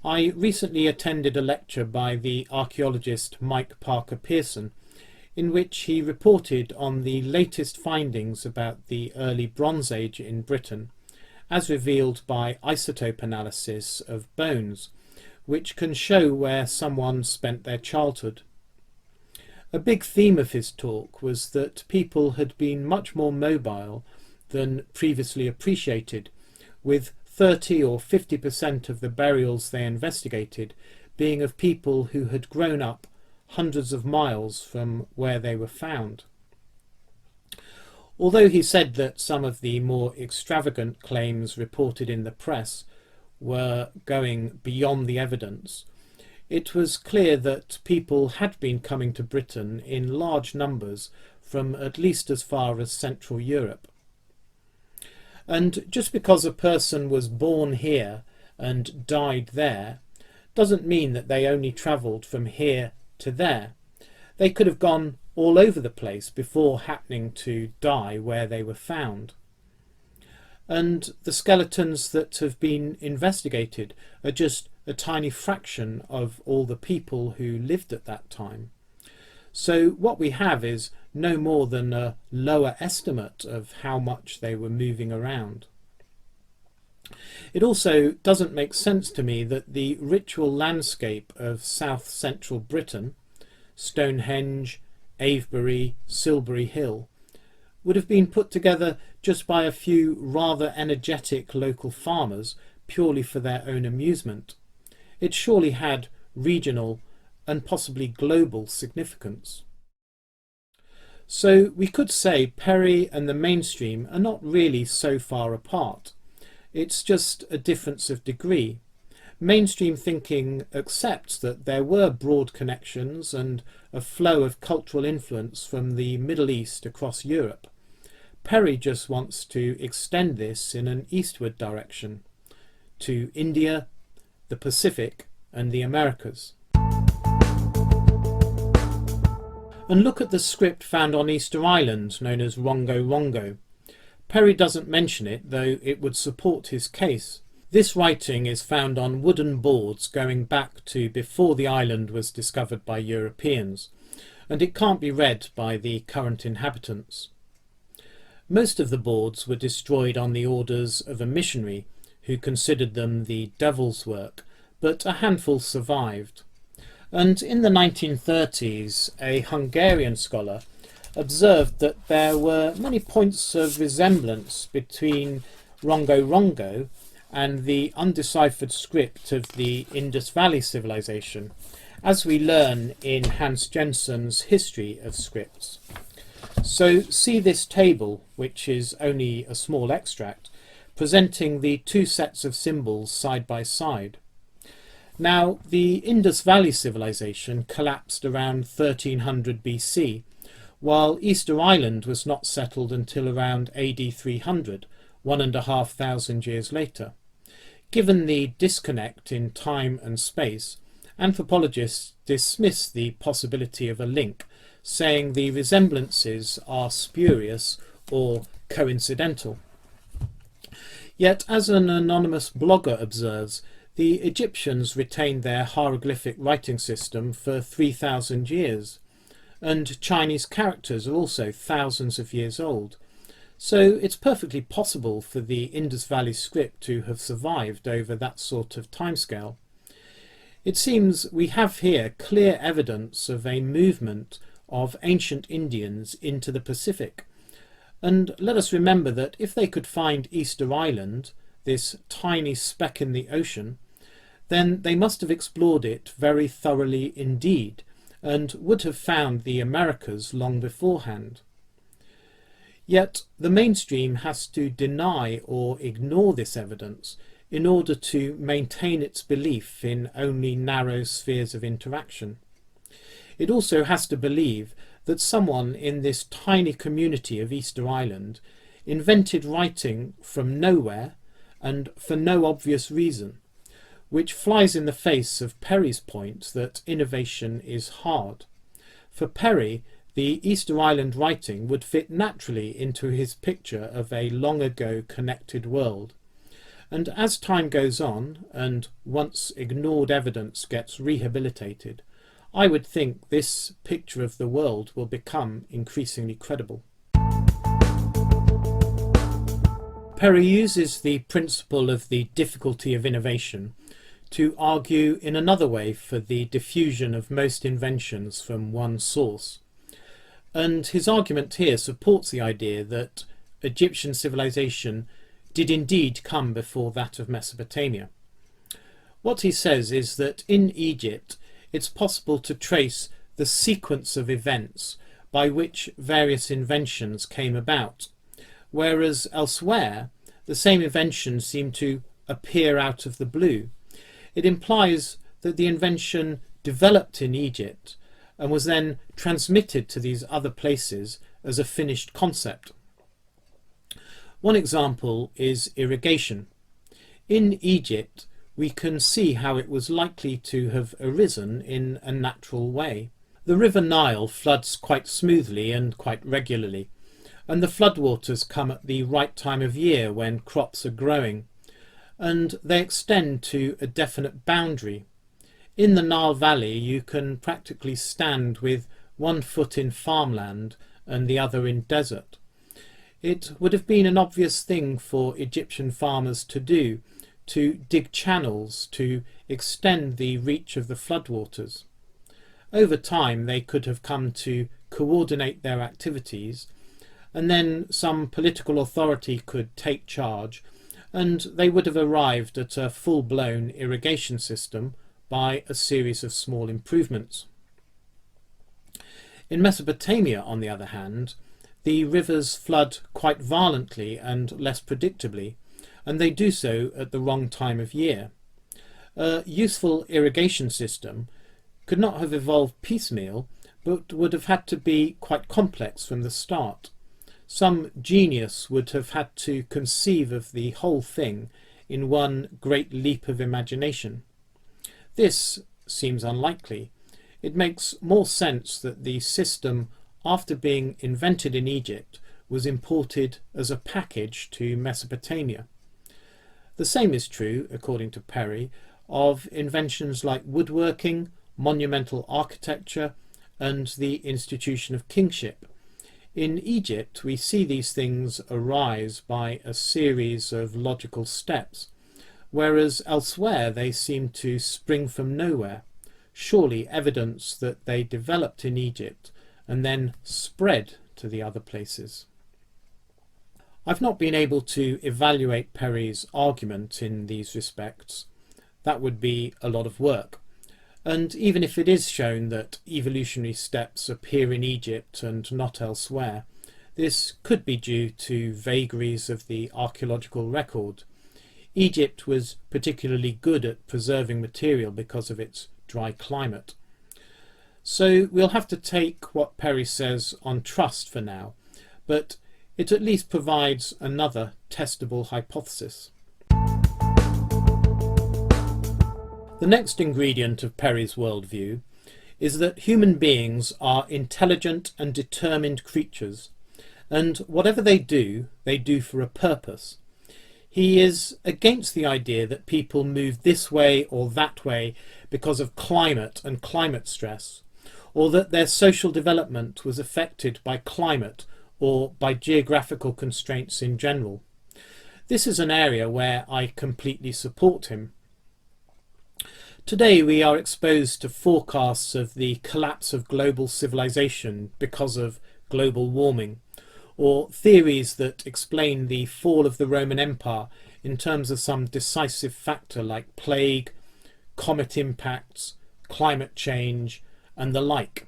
I recently attended a lecture by the archaeologist Mike Parker Pearson, in which he reported on the latest findings about the early Bronze Age in Britain, as revealed by isotope analysis of bones, which can show where someone spent their childhood. A big theme of his talk was that people had been much more mobile than previously appreciated, with 30 or 50% of the burials they investigated being of people who had grown up hundreds of miles from where they were found. Although he said that some of the more extravagant claims reported in the press were going beyond the evidence, it was clear that people had been coming to Britain in large numbers from at least as far as Central Europe. And just because a person was born here and died there doesn't mean that they only travelled from here to there. They could have gone all over the place before happening to die where they were found. And the skeletons that have been investigated are just a tiny fraction of all the people who lived at that time. So what we have is no more than a lower estimate of how much they were moving around. It also doesn't make sense to me that the ritual landscape of south central Britain, Stonehenge, Avebury, Silbury Hill, would have been put together just by a few rather energetic local farmers purely for their own amusement. It surely had regional and possibly global significance. So we could say Perry and the mainstream are not really so far apart. It's just a difference of degree. Mainstream thinking accepts that there were broad connections and a flow of cultural influence from the Middle East across Europe. Perry just wants to extend this in an eastward direction, to India, the Pacific and the Americas. And look at the script found on Easter Island, known as Rongo Rongo. Perry doesn't mention it, though it would support his case. This writing is found on wooden boards going back to before the island was discovered by Europeans, and it can't be read by the current inhabitants. Most of the boards were destroyed on the orders of a missionary who considered them the devil's work, but a handful survived. And in the 1930s, a Hungarian scholar observed that there were many points of resemblance between Rongo Rongo and the undeciphered script of the Indus Valley civilization, as we learn in Hans Jensen's History of Scripts. So see this table, which is only a small extract, presenting the two sets of symbols side by side. Now, the Indus Valley civilization collapsed around 1300 BC, while Easter Island was not settled until around AD 300, 1,500 years later. Given the disconnect in time and space, anthropologists dismiss the possibility of a link, saying the resemblances are spurious or coincidental. Yet, as an anonymous blogger observes, the Egyptians retained their hieroglyphic writing system for 3,000 years, and Chinese characters are also thousands of years old. So it's perfectly possible for the Indus Valley script to have survived over that sort of timescale. It seems we have here clear evidence of a movement of ancient Indians into the Pacific. And let us remember that if they could find Easter Island, this tiny speck in the ocean, then they must have explored it very thoroughly indeed, and would have found the Americas long beforehand. Yet the mainstream has to deny or ignore this evidence in order to maintain its belief in only narrow spheres of interaction. It also has to believe that someone in this tiny community of Easter Island invented writing from nowhere and for no obvious reason, which flies in the face of Perry's point that innovation is hard. For Perry, the Easter Island writing would fit naturally into his picture of a long ago connected world. And as time goes on, and once ignored evidence gets rehabilitated, I would think this picture of the world will become increasingly credible. Perry uses the principle of the difficulty of innovation to argue in another way for the diffusion of most inventions from one source. And his argument here supports the idea that Egyptian civilization did indeed come before that of Mesopotamia. What he says is that in Egypt it's possible to trace the sequence of events by which various inventions came about, whereas elsewhere the same inventions seem to appear out of the blue. It implies that the invention developed in Egypt and was then transmitted to these other places as a finished concept. One example is irrigation. In Egypt, we can see how it was likely to have arisen in a natural way. The River Nile floods quite smoothly and quite regularly, and the floodwaters come at the right time of year when crops are growing, and they extend to a definite boundary. In the Nile Valley, you can practically stand with one foot in farmland and the other in desert. It would have been an obvious thing for Egyptian farmers to do, to dig channels to extend the reach of the floodwaters. Over time, they could have come to coordinate their activities, and then some political authority could take charge, and they would have arrived at a full-blown irrigation system by a series of small improvements. In Mesopotamia, on the other hand, the rivers flood quite violently and less predictably, and they do so at the wrong time of year. A useful irrigation system could not have evolved piecemeal, but would have had to be quite complex from the start. Some genius would have had to conceive of the whole thing in one great leap of imagination. This seems unlikely. It makes more sense that the system, after being invented in Egypt, was imported as a package to Mesopotamia. The same is true, according to Perry, of inventions like woodworking, monumental architecture, and the institution of kingship. In Egypt, we see these things arise by a series of logical steps, whereas elsewhere they seem to spring from nowhere, surely evidence that they developed in Egypt and then spread to the other places. I've not been able to evaluate Perry's argument in these respects. That would be a lot of work. And even if it is shown that evolutionary steps appear in Egypt and not elsewhere, this could be due to vagaries of the archaeological record. Egypt was particularly good at preserving material because of its dry climate. So we'll have to take what Perry says on trust for now, but it at least provides another testable hypothesis. The next ingredient of Perry's worldview is that human beings are intelligent and determined creatures, and whatever they do for a purpose. He is against the idea that people move this way or that way because of climate and climate stress, or that their social development was affected by climate or by geographical constraints in general. This is an area where I completely support him. Today we are exposed to forecasts of the collapse of global civilization because of global warming, or theories that explain the fall of the Roman Empire in terms of some decisive factor like plague, comet impacts, climate change, and the like.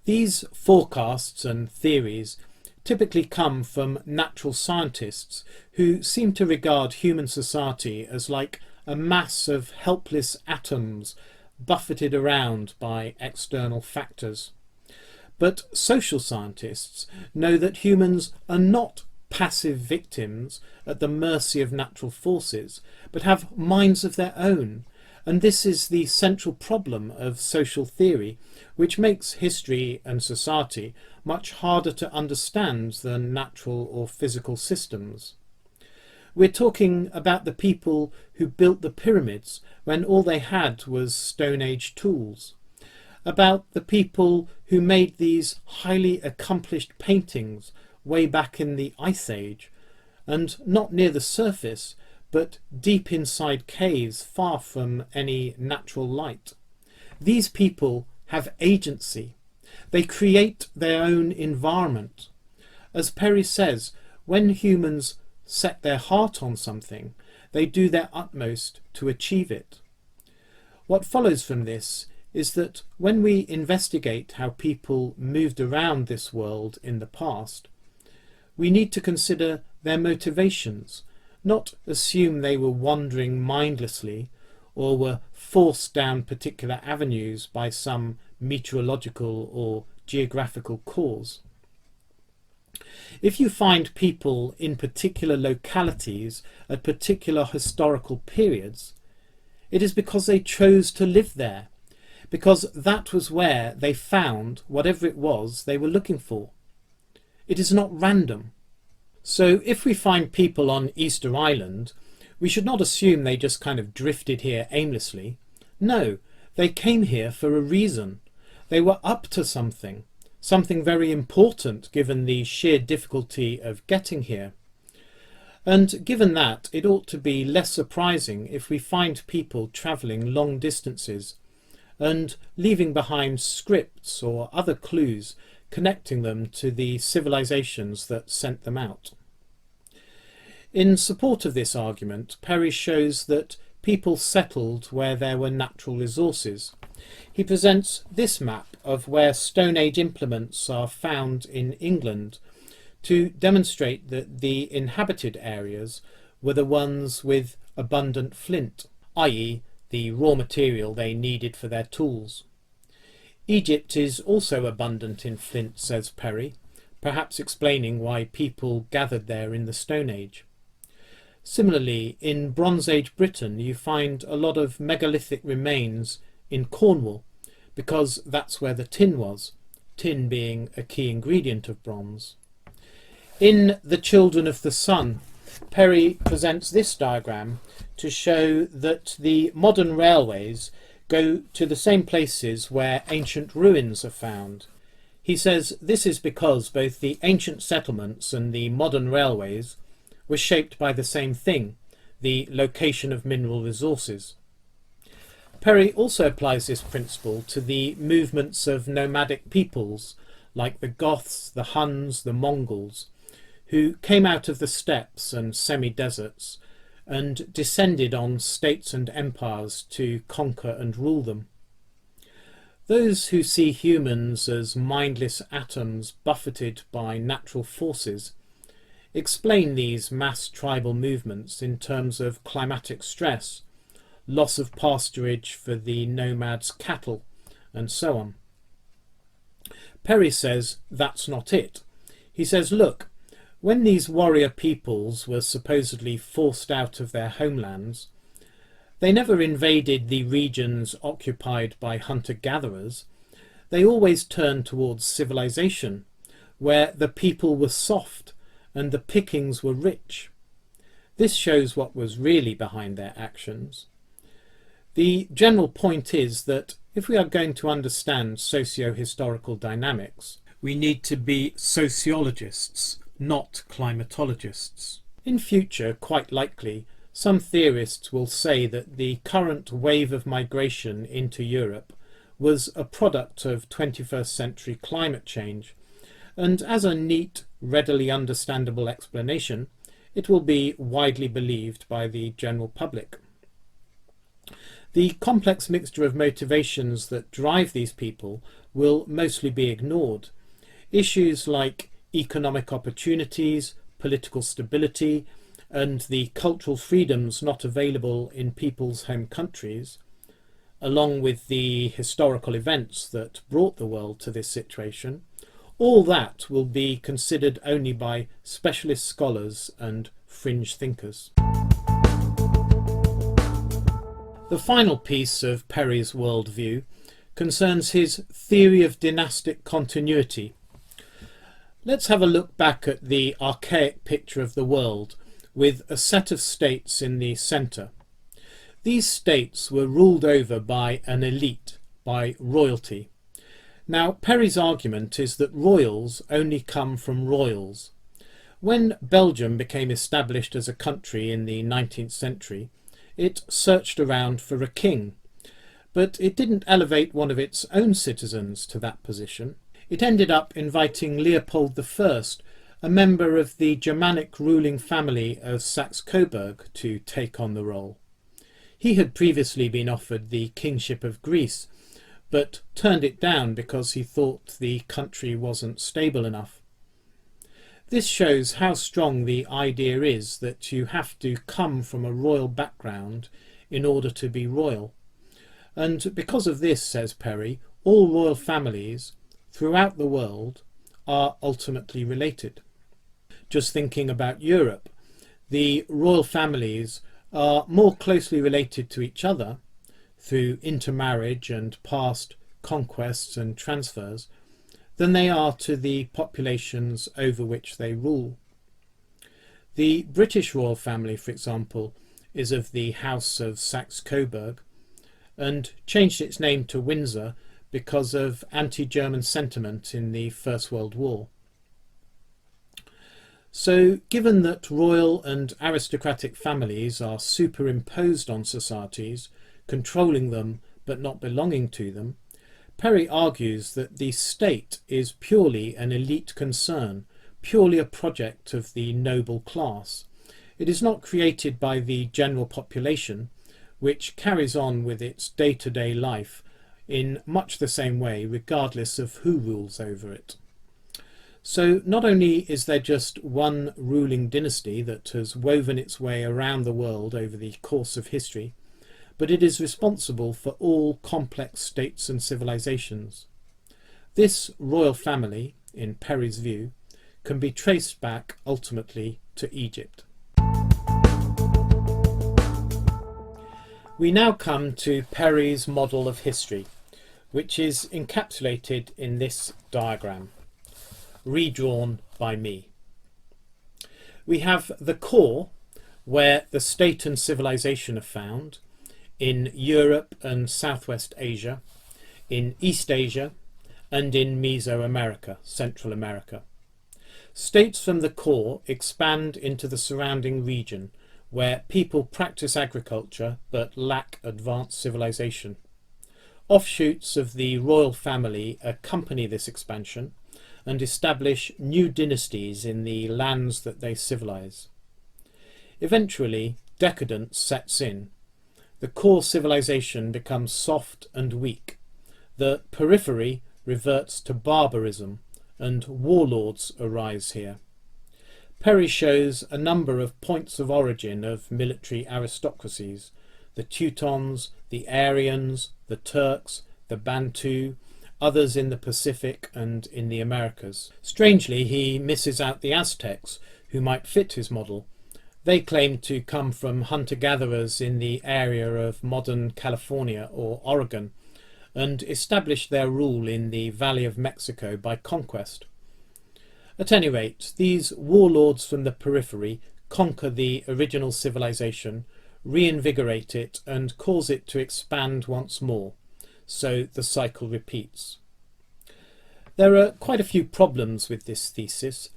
These forecasts and theories typically come from natural scientists who seem to regard human society as like a mass of helpless atoms buffeted around by external factors. But social scientists know that humans are not passive victims at the mercy of natural forces, but have minds of their own, And this is the central problem of social theory, which makes history and society much harder to understand than natural or physical systems. We're talking about the people who built the pyramids when all they had was Stone Age tools, about the people who made these highly accomplished paintings way back in the Ice Age, and not near the surface, but deep inside caves far from any natural light. These people have agency. They create their own environment. As Perry says, when humans set their heart on something, they do their utmost to achieve it. What follows from this is that when we investigate how people moved around this world in the past, we need to consider their motivations, not assume they were wandering mindlessly or were forced down particular avenues by some meteorological or geographical cause. If you find people in particular localities at particular historical periods, it is because they chose to live there, because that was where they found whatever it was they were looking for. It is not random. So if we find people on Easter Island, we should not assume they just kind of drifted here aimlessly. No, they came here for a reason. They were up to something very important given the sheer difficulty of getting here. And given that, it ought to be less surprising if we find people travelling long distances and leaving behind scripts or other clues connecting them to the civilisations that sent them out. In support of this argument, Perry shows that people settled where there were natural resources. He presents this map of where Stone Age implements are found in England to demonstrate that the inhabited areas were the ones with abundant flint, i.e. the raw material they needed for their tools. Egypt is also abundant in flint, says Perry, perhaps explaining why people gathered there in the Stone Age. Similarly, in Bronze Age Britain you find a lot of megalithic remains in Cornwall, because that's where the tin was, tin being a key ingredient of bronze. In The Children of the Sun, Perry presents this diagram to show that the modern railways go to the same places where ancient ruins are found. He says this is because both the ancient settlements and the modern railways were shaped by the same thing, the location of mineral resources. Perry also applies this principle to the movements of nomadic peoples like the Goths, the Huns, the Mongols, who came out of the steppes and semi-deserts and descended on states and empires to conquer and rule them. Those who see humans as mindless atoms buffeted by natural forces explain these mass tribal movements in terms of climatic stress, loss of pasturage for the nomads' cattle, and so on. Perry says that's not it. He says, look, when these warrior peoples were supposedly forced out of their homelands, they never invaded the regions occupied by hunter-gatherers. They always turned towards civilization, where the people were soft and the pickings were rich. This shows what was really behind their actions. The general point is that if we are going to understand socio-historical dynamics, we need to be sociologists, not climatologists. In future, quite likely, some theorists will say that the current wave of migration into Europe was a product of 21st century climate change, and as a neat, readily understandable explanation, it will be widely believed by the general public. The complex mixture of motivations that drive these people will mostly be ignored. Issues like economic opportunities, political stability, and the cultural freedoms not available in people's home countries, along with the historical events that brought the world to this situation, all that will be considered only by specialist scholars and fringe thinkers. The final piece of Perry's worldview concerns his theory of dynastic continuity. Let's have a look back at the archaic picture of the world with a set of states in the centre. These states were ruled over by an elite, by royalty. Now, Perry's argument is that royals only come from royals. When Belgium became established as a country in the 19th century, it searched around for a king, but it didn't elevate one of its own citizens to that position. It ended up inviting Leopold I, a member of the Germanic ruling family of Saxe-Coburg, to take on the role. He had previously been offered the kingship of Greece, but turned it down because he thought the country wasn't stable enough. This shows how strong the idea is that you have to come from a royal background in order to be royal. And because of this, says Perry, all royal families throughout the world are ultimately related. Just thinking about Europe, the royal families are more closely related to each other through intermarriage and past conquests and transfers than they are to the populations over which they rule. The British royal family, for example, is of the House of Saxe-Coburg and changed its name to Windsor because of anti-German sentiment in the First World War. So, given that royal and aristocratic families are superimposed on societies, controlling them but not belonging to them, Perry argues that the state is purely an elite concern, purely a project of the noble class. It is not created by the general population, which carries on with its day-to-day life in much the same way, regardless of who rules over it. So not only is there just one ruling dynasty that has woven its way around the world over the course of history, but it is responsible for all complex states and civilizations. This royal family, in Perry's view, can be traced back ultimately to Egypt. We now come to Perry's model of history, which is encapsulated in this diagram, redrawn by me. We have the core, where the state and civilization are found, in Europe and Southwest Asia, in East Asia, and in Mesoamerica, Central America. States from the core expand into the surrounding region, where people practice agriculture but lack advanced civilization. Offshoots of the royal family accompany this expansion and establish new dynasties in the lands that they civilize. Eventually, decadence sets in. The core civilization becomes soft and weak. The periphery reverts to barbarism, and warlords arise here. Perry shows a number of points of origin of military aristocracies: the Teutons, the Aryans, the Turks, the Bantu, others in the Pacific and in the Americas. Strangely, he misses out the Aztecs, who might fit his model. They claim to come from hunter-gatherers in the area of modern California or Oregon, and established their rule in the Valley of Mexico by conquest. At any rate, these warlords from the periphery conquer the original civilization, reinvigorate it, and cause it to expand once more, so the cycle repeats. There are quite a few problems with this thesis.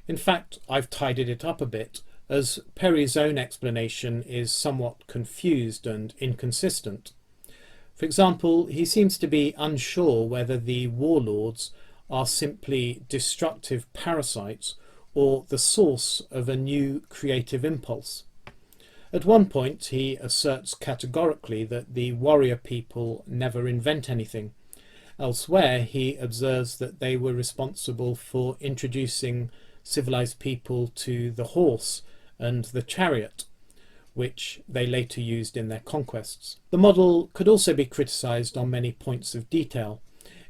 In fact, I've tidied it up a bit, as Perry's own explanation is somewhat confused and inconsistent. For example, he seems to be unsure whether the warlords are simply destructive parasites or the source of a new creative impulse. At one point, he asserts categorically that the warrior people never invent anything. Elsewhere, he observes that they were responsible for introducing civilized people to the horse and the chariot, which they later used in their conquests. The model could also be criticised on many points of detail.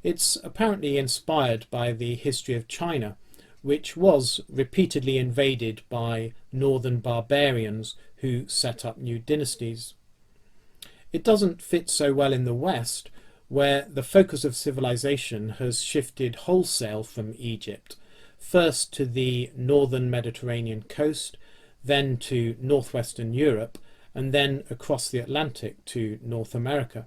It's apparently inspired by the history of China, which was repeatedly invaded by northern barbarians who set up new dynasties. it doesn't fit so well in the West, where the focus of civilization has shifted wholesale from Egypt, first to the northern Mediterranean coast, then to northwestern Europe, and then across the Atlantic to North America.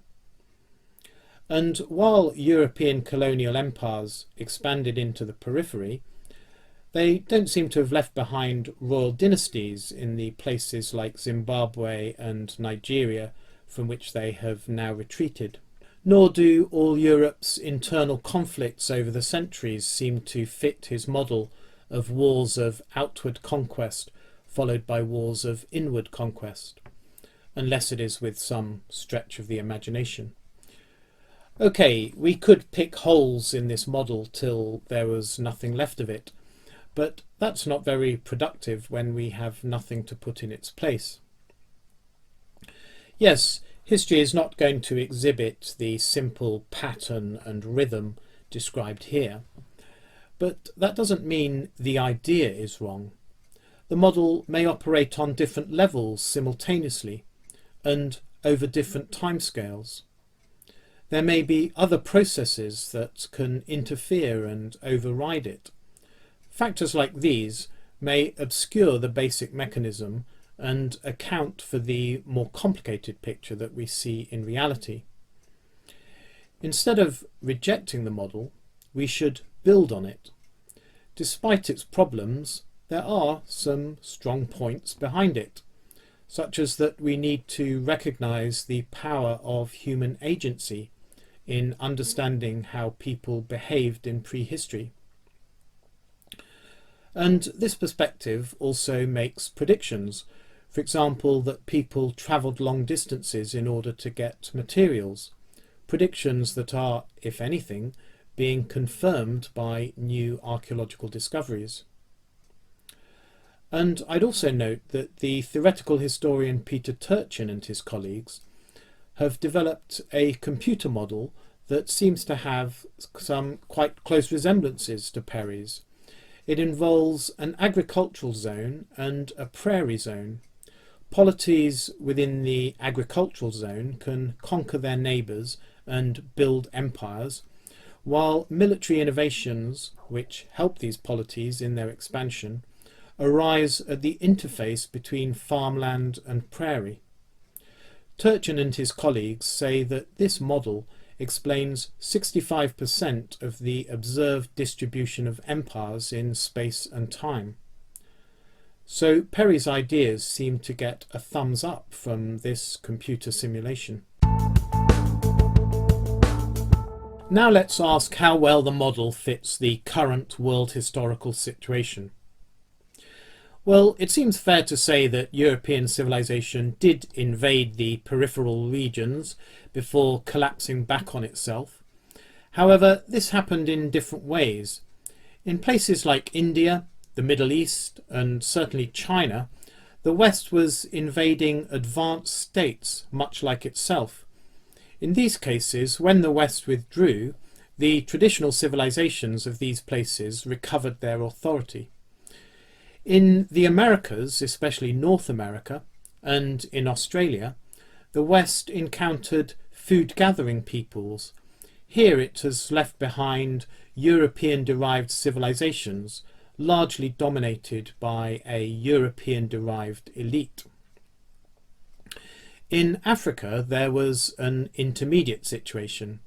And while European colonial empires expanded into the periphery, they don't seem to have left behind royal dynasties in the places like Zimbabwe and Nigeria, from which they have now retreated. Nor do all Europe's internal conflicts over the centuries seem to fit his model of wars of outward conquest followed by wars of inward conquest, unless it is with some stretch of the imagination. Okay, we could pick holes in this model till there was nothing left of it, but that's not very productive when we have nothing to put in its place. Yes, history is not going to exhibit the simple pattern and rhythm described here, but that doesn't mean the idea is wrong. The model may operate on different levels simultaneously and over different timescales. There may be other processes that can interfere and override it. Factors like these may obscure the basic mechanism and account for the more complicated picture that we see in reality. Instead of rejecting the model, we should build on it. Despite its problems, there are some strong points behind it, such as that we need to recognise the power of human agency in understanding how people behaved in prehistory. And this perspective also makes predictions, for example, that people travelled long distances in order to get materials, predictions that are, if anything, being confirmed by new archaeological discoveries. And I'd also note that the theoretical historian Peter Turchin and his colleagues have developed a computer model that seems to have some quite close resemblances to Perry's. It involves an agricultural zone and a prairie zone. Polities within the agricultural zone can conquer their neighbours and build empires, while military innovations, which help these polities in their expansion, arise at the interface between farmland and prairie. Turchin and his colleagues say that this model explains 65% of the observed distribution of empires in space and time. So Perry's ideas seem to get a thumbs up from this computer simulation. Now let's ask how well the model fits the current world historical situation. Well, it seems fair to say that European civilization did invade the peripheral regions before collapsing back on itself. However, this happened in different ways. In places like India, the Middle East, and certainly China, the West was invading advanced states much like itself. In these cases, when the West withdrew, the traditional civilizations of these places recovered their authority. In the Americas, especially North America, and in Australia, the West encountered food-gathering peoples. Here it has left behind European-derived civilizations, largely dominated by a European-derived elite. In Africa, there was an intermediate situation.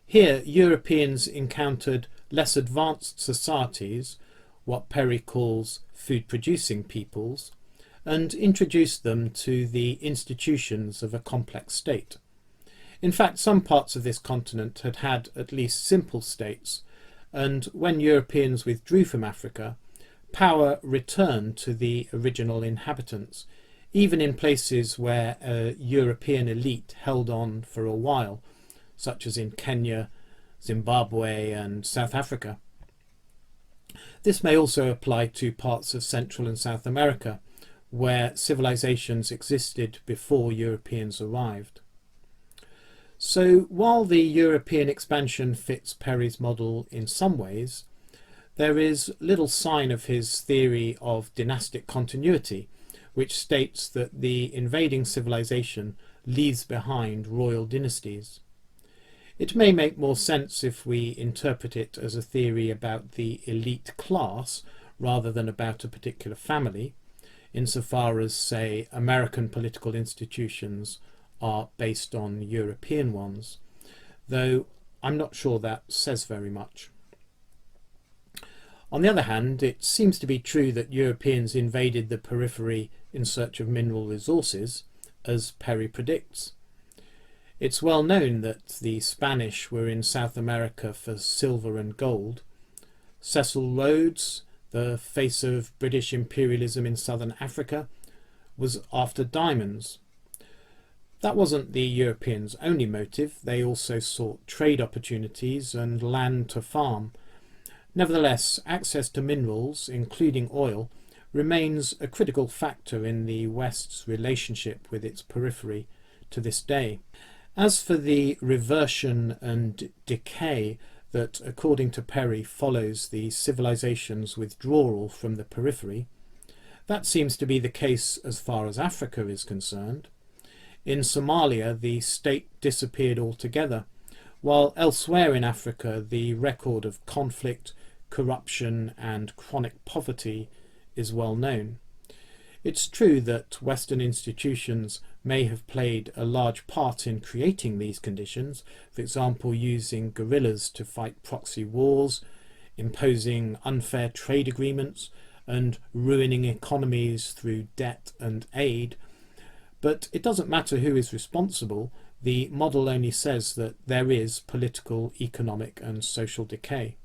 Here, Europeans encountered less advanced societies, what Perry calls food-producing peoples, and introduced them to the institutions of a complex state. In fact, some parts of this continent had had at least simple states, and when Europeans withdrew from Africa, power returned to the original inhabitants, even in places where a European elite held on for a while, such as in Kenya, Zimbabwe and South Africa. This may also apply to parts of Central and South America, where civilizations existed before Europeans arrived. So while the European expansion fits Perry's model in some ways, there is little sign of his theory of dynastic continuity, which states that the invading civilization leaves behind royal dynasties. It may make more sense if we interpret it as a theory about the elite class rather than about a particular family, insofar as, say, American political institutions are based on European ones, though I'm not sure that says very much. On the other hand, it seems to be true that Europeans invaded the periphery in search of mineral resources, as Perry predicts. It's well known that the Spanish were in South America for silver and gold. Cecil Rhodes, the face of British imperialism in southern Africa, was after diamonds. That wasn't the Europeans' only motive. They also sought trade opportunities and land to farm. Nevertheless, access to minerals, including oil, remains a critical factor in the West's relationship with its periphery to this day. As for the reversion and decay that, according to Perry, follows the civilization's withdrawal from the periphery, that seems to be the case as far as Africa is concerned. In Somalia, the state disappeared altogether, while elsewhere in Africa the record of conflict, corruption and chronic poverty is well known. It's true that Western institutions may have played a large part in creating these conditions, for example using guerrillas to fight proxy wars, imposing unfair trade agreements and ruining economies through debt and aid. But it doesn't matter who is responsible. The model only says that there is political, economic and social decay.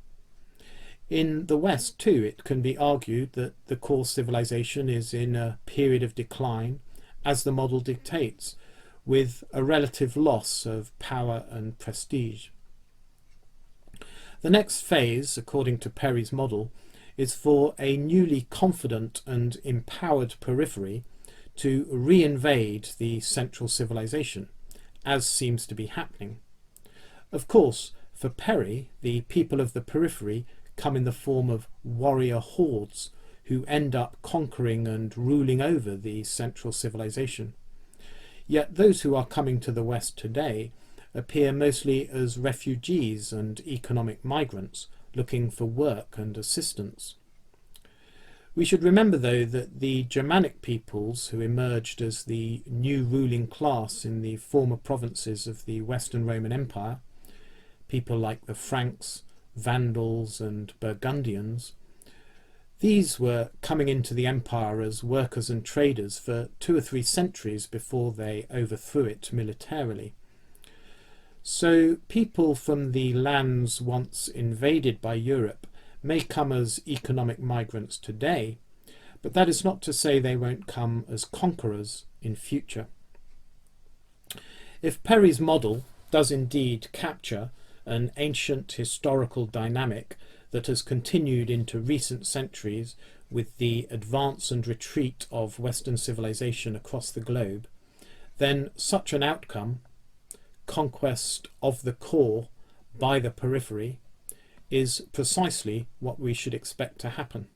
In the West too, it can be argued that the core civilization is in a period of decline, as the model dictates, with a relative loss of power and prestige. The next phase, according to Perry's model, is for a newly confident and empowered periphery to reinvade the central civilization, as seems to be happening. Of course, for Perry, the people of the periphery come in the form of warrior hordes who end up conquering and ruling over the central civilization. Yet those who are coming to the West today appear mostly as refugees and economic migrants looking for work and assistance. We should remember, though, that the Germanic peoples who emerged as the new ruling class in the former provinces of the Western Roman Empire, people like the Franks, Vandals and Burgundians, these were coming into the empire as workers and traders for 2 or 3 centuries before they overthrew it militarily. So people from the lands once invaded by Europe may come as economic migrants today, but that is not to say they won't come as conquerors in future. If Perry's model does indeed capture an ancient historical dynamic that has continued into recent centuries with the advance and retreat of Western civilization across the globe, then such an outcome, conquest of the core by the periphery, is precisely what we should expect to happen.